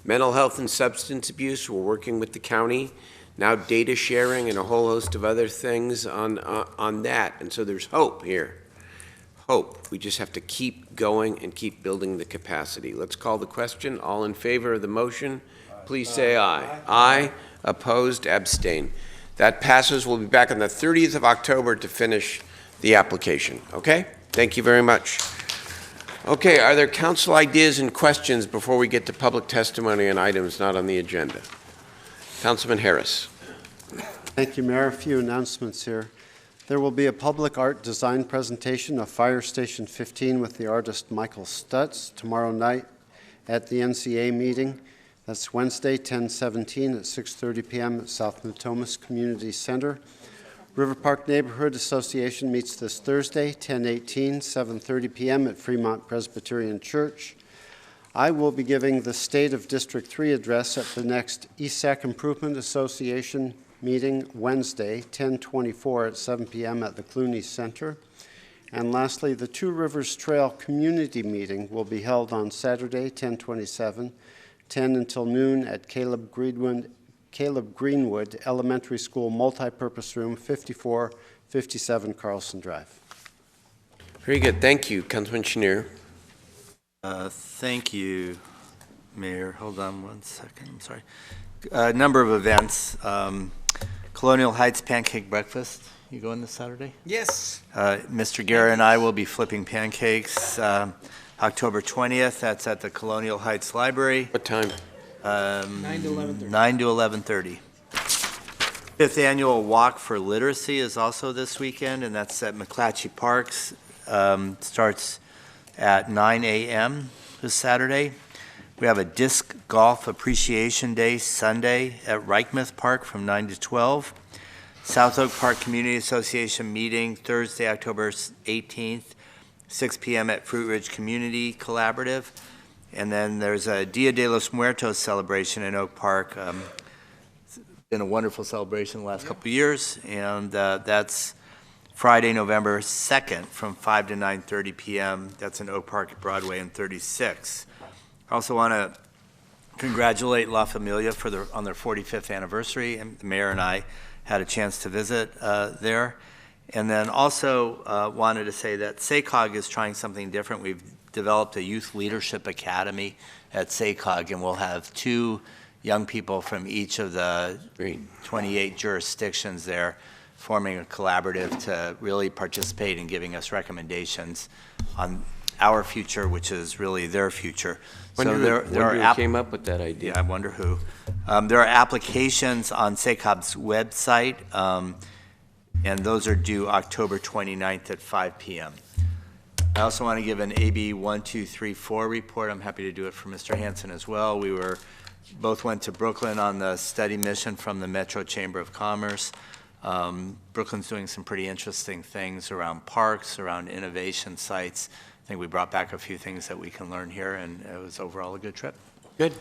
Mental health and substance abuse, we're working with the county, now data sharing and a whole host of other things on that. And so there's hope here. Hope. We just have to keep going and keep building the capacity. Let's call the question. All in favor of the motion, please say aye. Aye. Opposed, abstain. That passes. We'll be back on the 30th of October to finish the application. Okay? Thank you very much. Okay, are there council ideas and questions before we get to public testimony on items not on the agenda? Councilman Harris.
Thank you, Mayor. A few announcements here. There will be a public art design presentation of Fire Station 15 with the artist Michael Stutz tomorrow night at the NCA meeting. That's Wednesday, 10/17 at 6:30 p.m. at South Natomas Community Center. River Park Neighborhood Association meets this Thursday, 10/18, 7:30 p.m. at Fremont Presbyterian Church. I will be giving the State of District 3 address at the next ESAC Improvement Association meeting Wednesday, 10/24 at 7 p.m. at the Clooney Center. And lastly, the Two Rivers Trail Community Meeting will be held on Saturday, 10/27, 10 until noon at Caleb Greenwood Elementary School Multipurpose Room, 5457 Carlson Drive.
Very good. Thank you. Councilman Chenier.
Thank you, Mayor. Hold on one second. I'm sorry. A number of events. Colonial Heights Pancake Breakfast. You going this Saturday?
Yes.
Mr. Guerra and I will be flipping pancakes October 20th. That's at the Colonial Heights Library.
What time?
9 to 11:30. 9 to 11:30. Fifth annual Walk for Literacy is also this weekend, and that's at McClatchy Parks. Starts at 9 a.m. this Saturday. We have a Disc Golf Appreciation Day Sunday at Reichmuth Park from 9 to 12. South Oak Park Community Association meeting Thursday, October 18th, 6 p.m. at Fruit Ridge Community Collaborative. And then there's a Dia de los Muertos celebration in Oak Park. It's been a wonderful celebration the last couple of years, and that's Friday, November 2nd from 5 to 9:30 p.m. That's in Oak Park at Broadway and 36. I also want to congratulate La Familia on their 45th anniversary, and the mayor and I had a chance to visit there. And then also wanted to say that SACOG is trying something different. We've developed a Youth Leadership Academy at SACOG, and we'll have 2 young people from each of the 28 jurisdictions there forming a collaborative to really participate in giving us recommendations on our future, which is really their future.
Wonder who came up with that idea.
Yeah, I wonder who. There are applications on SACOG's website, and those are due October 29th at 5 p.m. I also want to give an AB 1234 report. I'm happy to do it for Mr. Hansen as well. We both went to Brooklyn on the study mission from the Metro Chamber of Commerce. Brooklyn's doing some pretty interesting things around parks, around innovation sites. I think we brought back a few things that we can learn here, and it was overall a good trip.
Good.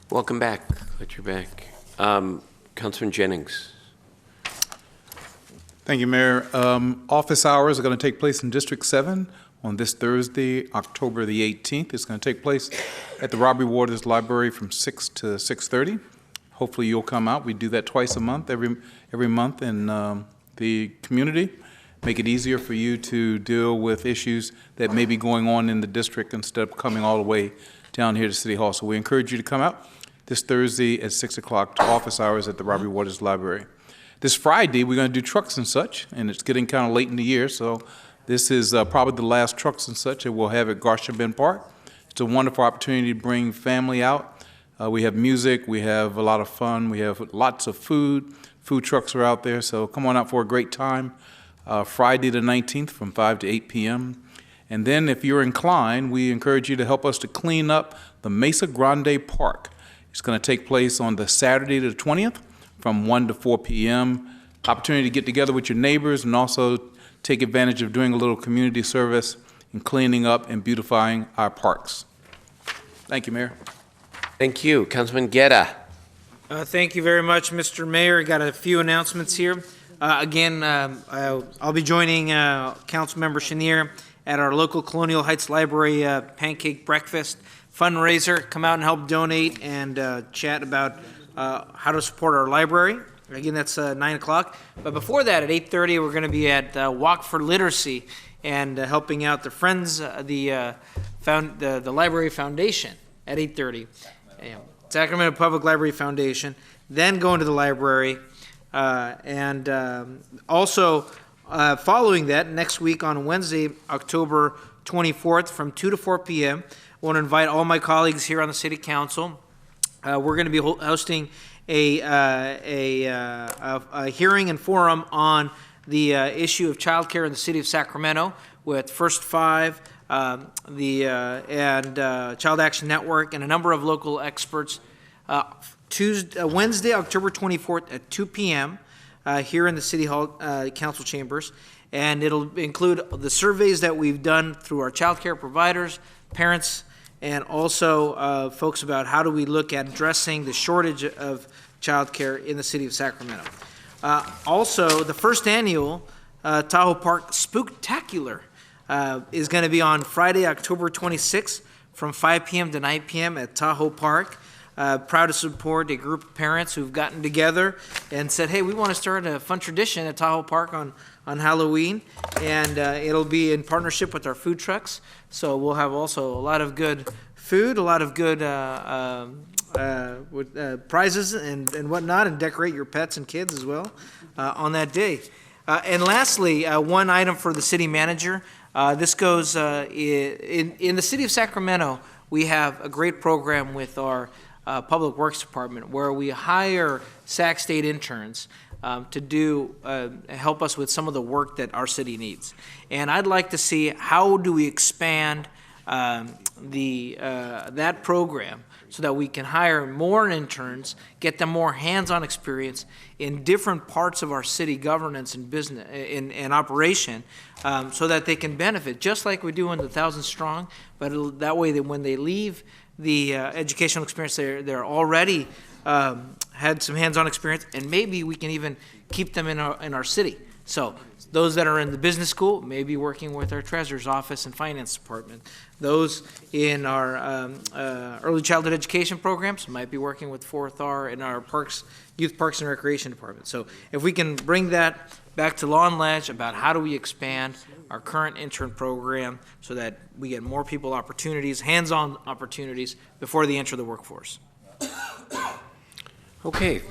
Welcome back. Glad you're back. Councilman Jennings.
Thank you, Mayor. Office hours are going to take place in District 7 on this Thursday, October the 18th. It's going to take place at the Robbie Waters Library from 6 to 6:30. Hopefully you'll come out. We do that twice a month, every month in the community. Make it easier for you to deal with issues that may be going on in the district instead of coming all the way down here to City Hall. So we encourage you to come out this Thursday at 6 o'clock to office hours at the Robbie Waters Library. This Friday, we're going to do Trucks and Such, and it's getting kind of late in the year, so this is probably the last Trucks and Such that we'll have at Garcia-Ben Park. It's a wonderful opportunity to bring family out. We have music, we have a lot of fun, we have lots of food. Food trucks are out there, so come on out for a great time. Friday the 19th from 5 to 8 p.m. And then if you're inclined, we encourage you to help us to clean up the Mesa Grande Park. It's going to take place on the Saturday the 20th from 1 to 4 p.m. Opportunity to get together with your neighbors and also take advantage of doing a little community service and cleaning up and beautifying our parks. Thank you, Mayor.
Thank you. Councilman Guerra.
Thank you very much, Mr. Mayor. Got a few announcements here. I'll be joining Councilmember Chenier at our local Colonial Heights Library pancake breakfast fundraiser. Come out and help donate and chat about how to support our library. Again, that's 9 o'clock. But before that, at 8:30, we're going to be at Walk for Literacy and helping out the Friends, the Library Foundation at 8:30. Sacramento Public Library Foundation. Then go into the library. Also, following that, next week on Wednesday, October 24th, from 2 to 4 p.m., I want to invite all my colleagues here on the City Council. We're going to be hosting a hearing and forum on the issue of childcare in the City of Sacramento with First Five, and Child Action Network, and a number of local experts. Wednesday, October 24th at 2 p.m. Here in the City Hall Council chambers, and it'll include the surveys that we've done through our child care providers, parents, and also folks about how do we look at addressing the shortage of child care in the City of Sacramento. Also, the first annual Tahoe Park Spooktacular is going to be on Friday, October 26th from 5 p.m. to 9 p.m. at Tahoe Park. Proud to support a group of parents who've gotten together and said, hey, we want to start a fun tradition at Tahoe Park on Halloween, and it'll be in partnership with our food trucks. So we'll have also a lot of good food, a lot of good prizes and whatnot, and decorate your pets and kids as well on that day. And lastly, one item for the city manager. This goes in the City of Sacramento. We have a great program with our Public Works Department where we hire Sac State interns to help us with some of the work that our city needs. And I'd like to see how do we expand that program so that we can hire more interns, get them more hands-on experience in different parts of our city governance and business and operation, so that they can benefit, just like we do in the 1,000 Strong, but that way that when they leave the educational experience, they're already had some hands-on experience, and maybe we can even keep them in our city. So those that are in the business school may be working with our treasurer's office and finance department. Those in our early childhood education programs might be working with 4th R in our youth parks and recreation department. So if we can bring that back to Law and Ledge about how do we expand our current intern program so that we get more people opportunities, hands-on opportunities before they enter the workforce.
Okay.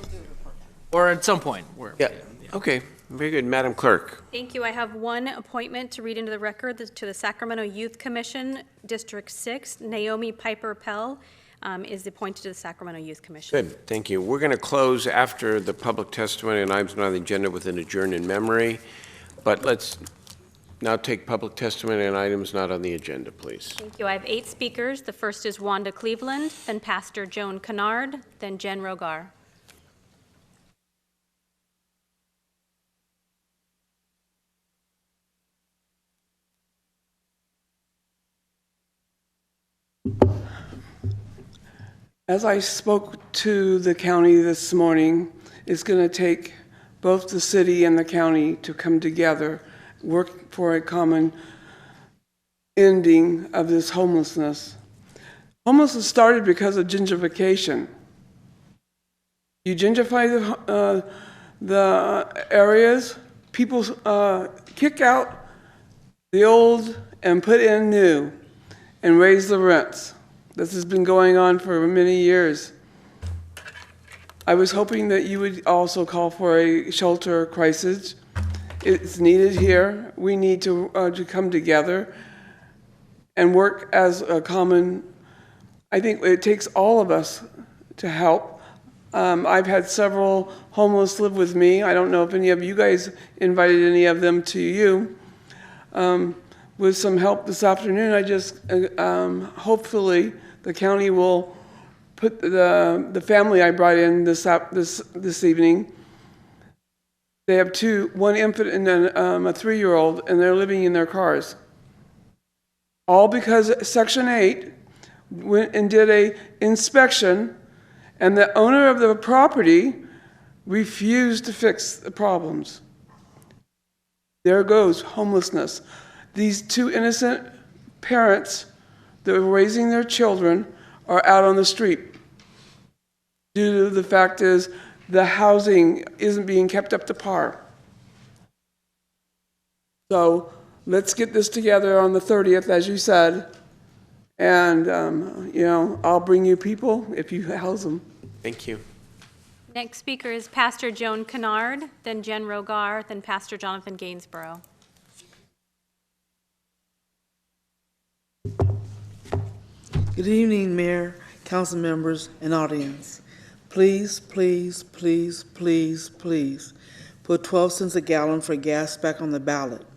Or at some point.
Yeah. Okay. Very good. Madam Clerk.
Thank you. I have one appointment to read into the record to the Sacramento Youth Commission, District 6. Naomi Piper Pell is appointed to the Sacramento Youth Commission.
Good. Thank you. We're going to close after the public testimony and items not on the agenda with an adjourn in memory. But let's now take public testimony on items not on the agenda, please.
Thank you. I have 8 speakers. The first is Wanda Cleveland, then Pastor Joan Kennard, then Jen Rogar.
As I spoke to the county this morning, it's going to take both the city and the county to come together, work for a common ending of this homelessness. Homelessness started because of gentrification. You gentrify the areas, people kick out the old and put in new and raise the rents. This has been going on for many years. I was hoping that you would also call for a shelter crisis. It's needed here. We need to come together and work as a common. I think it takes all of us to help. I've had several homeless live with me. I don't know if any of you guys invited any of them to you. With some help this afternoon, I just hopefully the county will put the family I brought in this evening. They have one infant and a 3-year-old, and they're living in their cars. All because Section 8 went and did a inspection and the owner of the property refused to fix the problems. There goes homelessness. These two innocent parents that were raising their children are out on the street due to the fact is the housing isn't being kept up to par. So let's get this together on the 30th, as you said, and I'll bring you people if you house them.
Thank you.
Next speaker is Pastor Joan Kennard, then Jen Rogar, then Pastor Jonathan Gainsborough.
Good evening, Mayor, council members, and audience. Please, please, please, please, please put 12 cents a gallon for gas back on the ballot.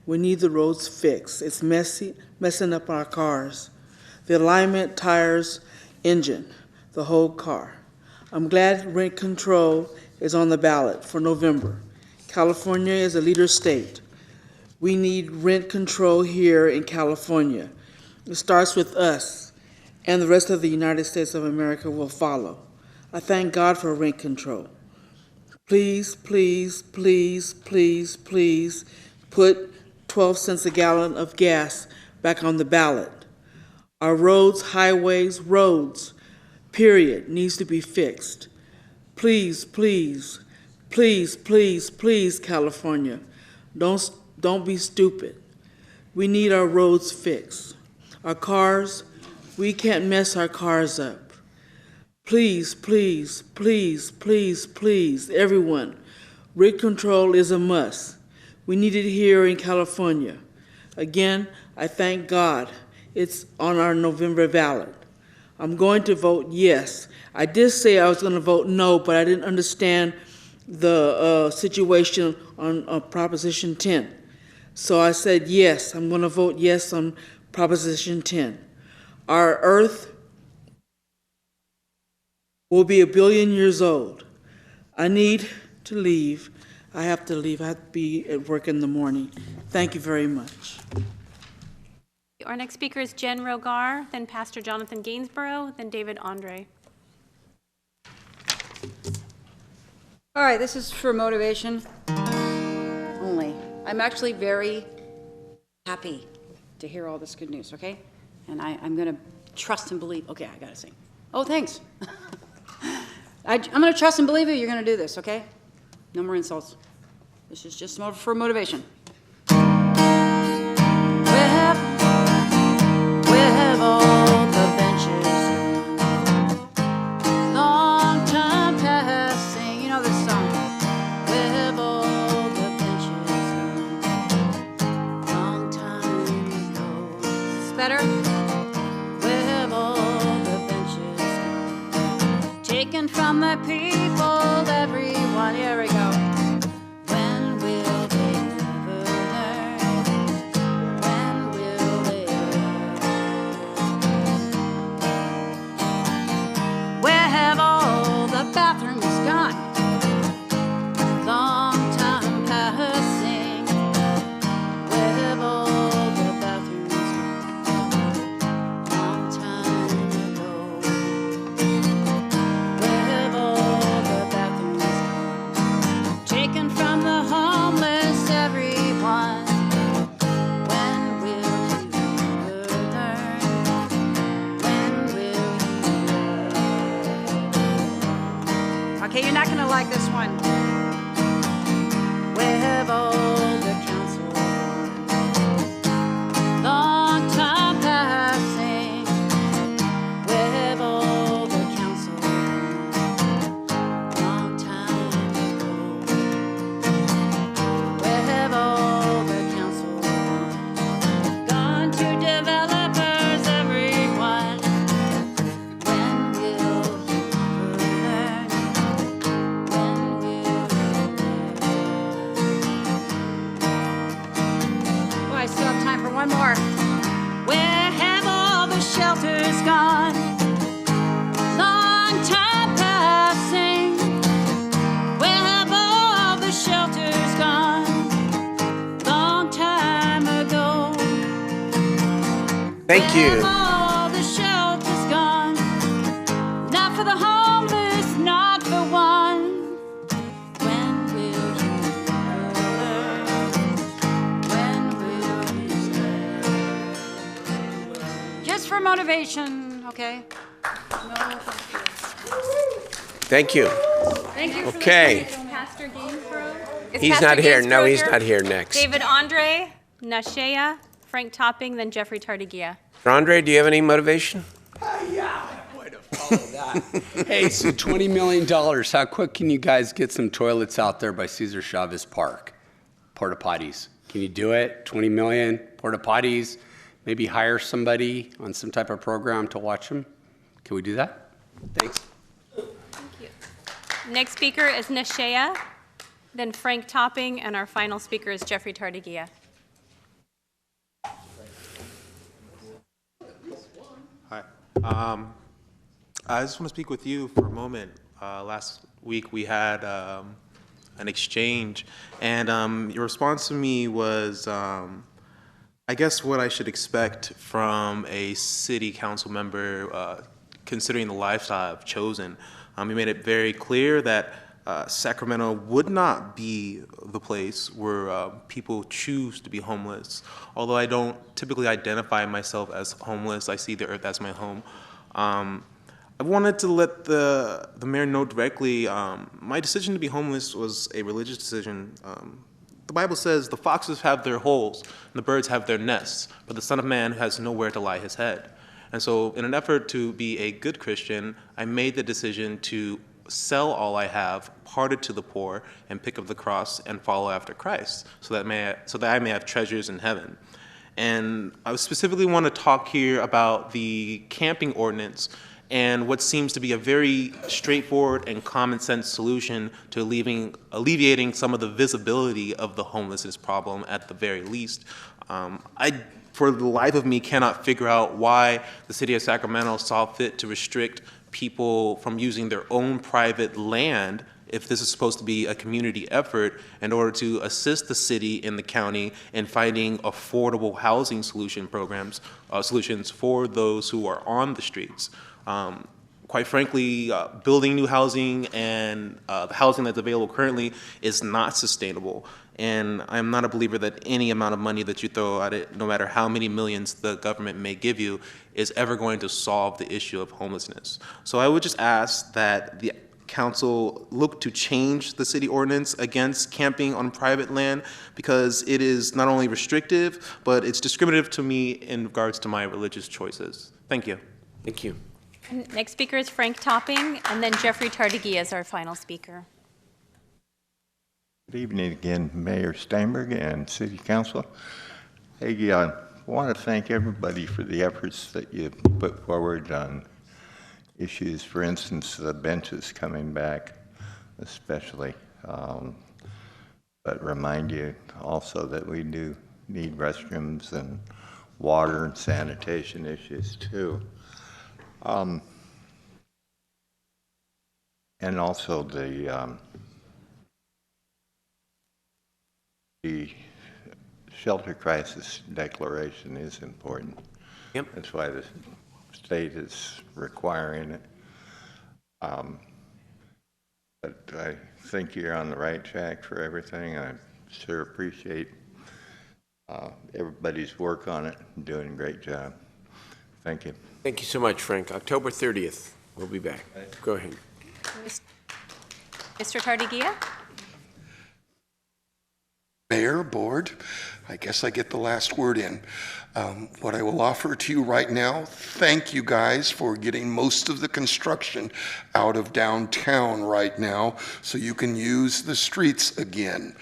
We need the roads fixed. It's messing up our cars. The alignment, tires, engine, the whole car. I'm glad rent control is on the ballot for November. California is a leader state. We need rent control here in California. It starts with us, and the rest of the United States of America will follow. I thank God for rent control. Please, please, please, please, please put 12 cents a gallon of gas back on the ballot. Our roads, highways, roads, period, needs to be fixed. Please, please, please, please, please, California, don't be stupid. We need our roads fixed. Our cars, we can't mess our cars up. Please, please, please, please, please, everyone, rent control is a must. We need it here in California. Again, I thank God it's on our November ballot. I'm going to vote yes. I did say I was going to vote no, but I didn't understand the situation on Proposition 10. So I said yes, I'm going to vote yes on Proposition 10. Our Earth will be 1 billion years old. I need to leave. I have to leave. I have to be at work in the morning. Thank you very much.
Our next speaker is Jen Rogar, then Pastor Jonathan Gainsborough, then David Andre.
All right, this is for motivation only. I'm actually very happy to hear all this good news, okay? And I'm going to trust and believe. Okay, I got to sing. Oh, thanks. I'm going to trust and believe you. You're going to do this, okay? No more insults. This is just more for motivation. Where have all the benches gone? Long time passing. You know this song. Where have all the benches gone? Long time ago. Is this better? Where have all the benches gone? Taken from the people, everyone. Here we go. When will they ever learn? When will they learn? Where have all the bathrooms gone? Long time passing. Where have all the bathrooms gone? Long time ago. Where have all the bathrooms gone? Taken from the homeless, everyone. When will you ever learn? When will you learn? Okay, you're not going to like this one. Where have all the council gone? Long time passing. Where have all the council gone? Long time ago. Where have all the council gone? Gone to developers, everyone. When will you learn? When will you learn? Oh, I still have time for one more. Where have all the shelters gone? Long time passing. Where have all the shelters gone? Long time ago.
Thank you.
Where have all the shelters gone? Not for the homeless.
motivation, okay? No.
Thank you.
Thank you.
Okay.
Pastor Gainsborough? Is
He's
Pastor
not here. No,
Gainsborough
he's not here next.
David Andre, Nashea, Frank Topping, then Jeffrey Tardigia.
Andre, do you have any motivation?
Yeah, I would have followed that. Hey, so $20 million. How quick can you guys get some toilets out there by Cesar Chavez Park? Porta potties. Can you do it? 20 million porta potties. Maybe hire somebody on some type of program to watch them. Can we do that? Thanks.
Thank you. Next speaker is Nashea, then Frank Topping, and our final speaker is Jeffrey Tardigia.
Hi. I just want to speak with you for a moment. Last week we had an exchange, and your response to me was, I guess, what I should expect from a city council member considering the lifestyle I've chosen. You made it very clear that Sacramento would not be the place where people choose to be homeless. Although I don't typically identify myself as homeless, I see the earth as my home. I wanted to let the mayor know directly, my decision to be homeless was a religious decision. The Bible says the foxes have their holes and the birds have their nests, but the Son of Man has nowhere to lie his head. And so in an effort to be a good Christian, I made the decision to sell all I have, part it to the poor, and pick up the cross and follow after Christ, so that I may have treasures in heaven. And I specifically want to talk here about the camping ordinance and what seems to be a very straightforward and common sense solution to alleviating some of the visibility of the homelessness problem at the very least. I, for the life of me, cannot figure out why the city of Sacramento saw fit to restrict people from using their own private land, if this is supposed to be a community effort, in order to assist the city and the county in finding affordable housing solutions for those who are on the streets. Quite frankly, building new housing and the housing that's available currently is not sustainable. And I'm not a believer that any amount of money that you throw at it, no matter how many millions the government may give you, is ever going to solve the issue of homelessness. So I would just ask that the council look to change the city ordinance against camping on private land, because it is not only restrictive, but it's discriminative to me in regards to my religious choices. Thank you.
Thank you.
And next speaker is Frank Topping, and then Jeffrey Tardigia is our final speaker.
Good evening again, Mayor Steinberg and City Council. Hey, I want to thank everybody for the efforts that you put forward on issues, for instance, the benches coming back, especially. But remind you also that we do need restrooms and water and sanitation issues too. And also the shelter crisis declaration is important.
Yep.
That's why the state is requiring it. But I think you're on the right track for everything. I sure appreciate everybody's work on it and doing a great job. Thank you.
Thank you so much, Frank. October 30th, we'll be back. Go ahead.
Mr. Tardigia?
Mayor, board, I guess I get the last word in. What I will offer to you right now, thank you guys for getting most of the construction out of downtown right now so you can use the streets again.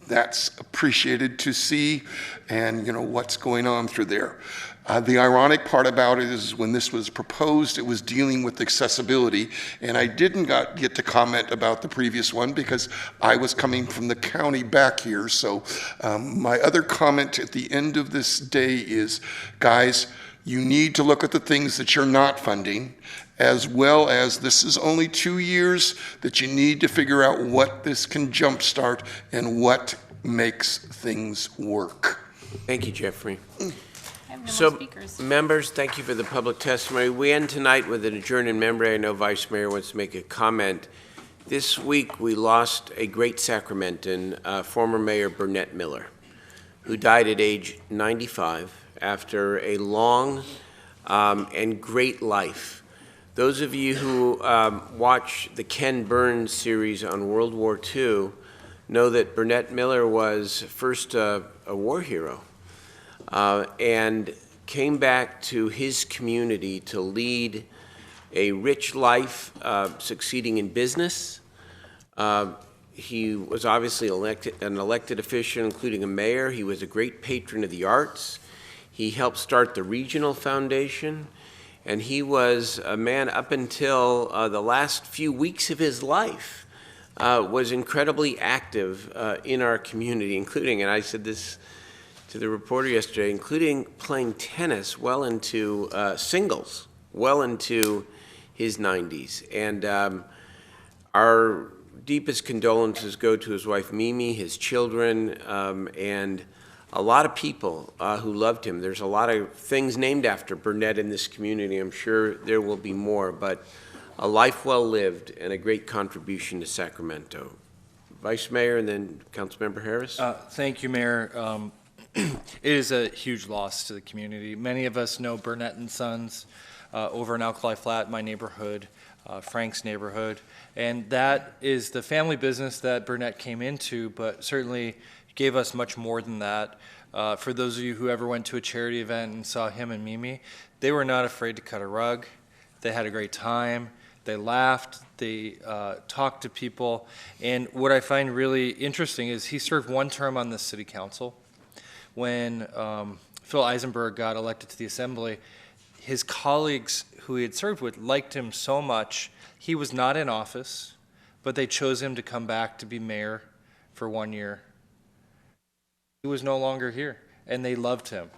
That's appreciated to see, and you know what's going on through there. The ironic part about it is when this was proposed, it was dealing with accessibility, and I didn't get to comment about the previous one because I was coming from the county back here. So my other comment at the end of this day is, guys, you need to look at the things that you're not funding, as well as this is only 2 years that you need to figure out what this can jumpstart and what makes things work.
Thank you, Jeffrey.
No
members, thank you for the public testimony. We end tonight with an adjourned in memory. I know Vice Mayor wants to make a comment. This week, we lost a great Sacramentan, former Mayor Burnett Miller, who died at age 95 after a long and great life. Those of you who watch the Ken Burns series on World War II know that Burnett Miller was first a war hero and came back to his community to lead a rich life, succeeding in business. He was obviously an elected official, including a mayor. He was a great patron of the arts. He helped start the Regional Foundation, and he was a man up until the last few weeks of his life, was incredibly active in our community, including, and I said this to the reporter yesterday, including playing tennis well into singles, well into his 90s. And our deepest condolences go to his wife Mimi, his children, and a lot of people who loved him. There's a lot of things named after Burnett in this community. I'm sure there will be more, but a life well lived and a great contribution to Sacramento. Vice Mayor and then Councilmember Harris.
Thank you, Mayor. It is a huge loss to the community. Many of us know Burnett and Sons over in Alkali Flat, my neighborhood, Frank's neighborhood, and that is the family business that Burnett came into, but certainly gave us much more than that. For those of you who ever went to a charity event and saw him and Mimi, they were not afraid to cut a rug. They had a great time. They laughed. They talked to people. And what I find really interesting is he served one term on the city council. When Phil Eisenberg got elected to the assembly, his colleagues who he had served with liked him so much. He was not in office, but they chose him to come back to be mayor for 1 year. He was no longer here, and they loved him.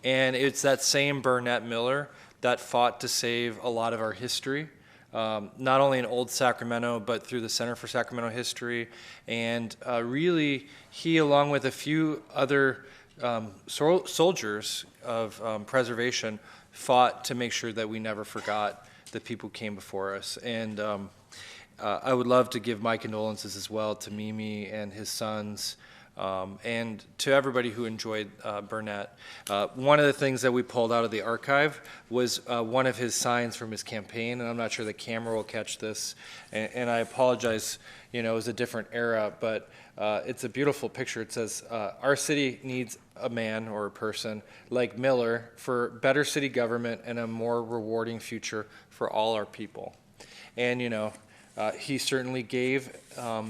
And it's that same Burnett Miller that fought to save a lot of our history, not only in Old Sacramento, but through the Center for Sacramento History. And really, he, along with a few other soldiers of preservation, fought to make sure that we never forgot the people who came before us. And I would love to give my condolences as well to Mimi and his sons, and to everybody who enjoyed Burnett. One of the things that we pulled out of the archive was one of his signs from his campaign, and I'm not sure the camera will catch this, and I apologize, you know, it was a different era, but it's a beautiful picture. It says, our city needs a man or a person like Miller for better city government and a more rewarding future for all our people. And, you know, he certainly gave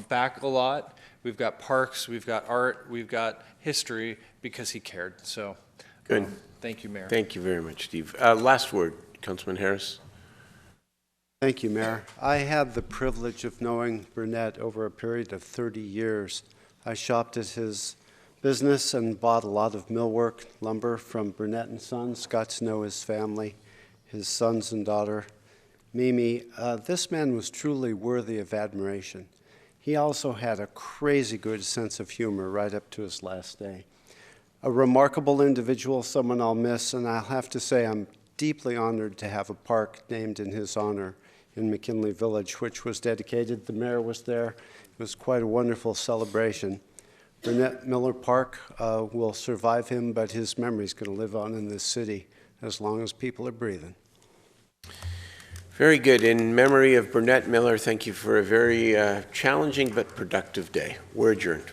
back a lot. We've got parks, we've got art, we've got history because he cared. So,
good.
Thank you, Mayor.
Thank you very much, Steve. Last word, Councilman Harris.
Thank you, Mayor. I had the privilege of knowing Burnett over a period of 30 years. I shopped at his business and bought a lot of millwork lumber from Burnett and Sons, got to know his family, his sons and daughter, Mimi. This man was truly worthy of admiration. He also had a crazy good sense of humor right up to his last day. A remarkable individual, someone I'll miss, and I'll have to say I'm deeply honored to have a park named in his honor in McKinley Village, which was dedicated. The mayor was there. It was quite a wonderful celebration. Burnett Miller Park will survive him, but his memory is going to live on in this city as long as people are breathing.
Very good. In memory of Burnett Miller, thank you for a very challenging but productive day. We're adjourned.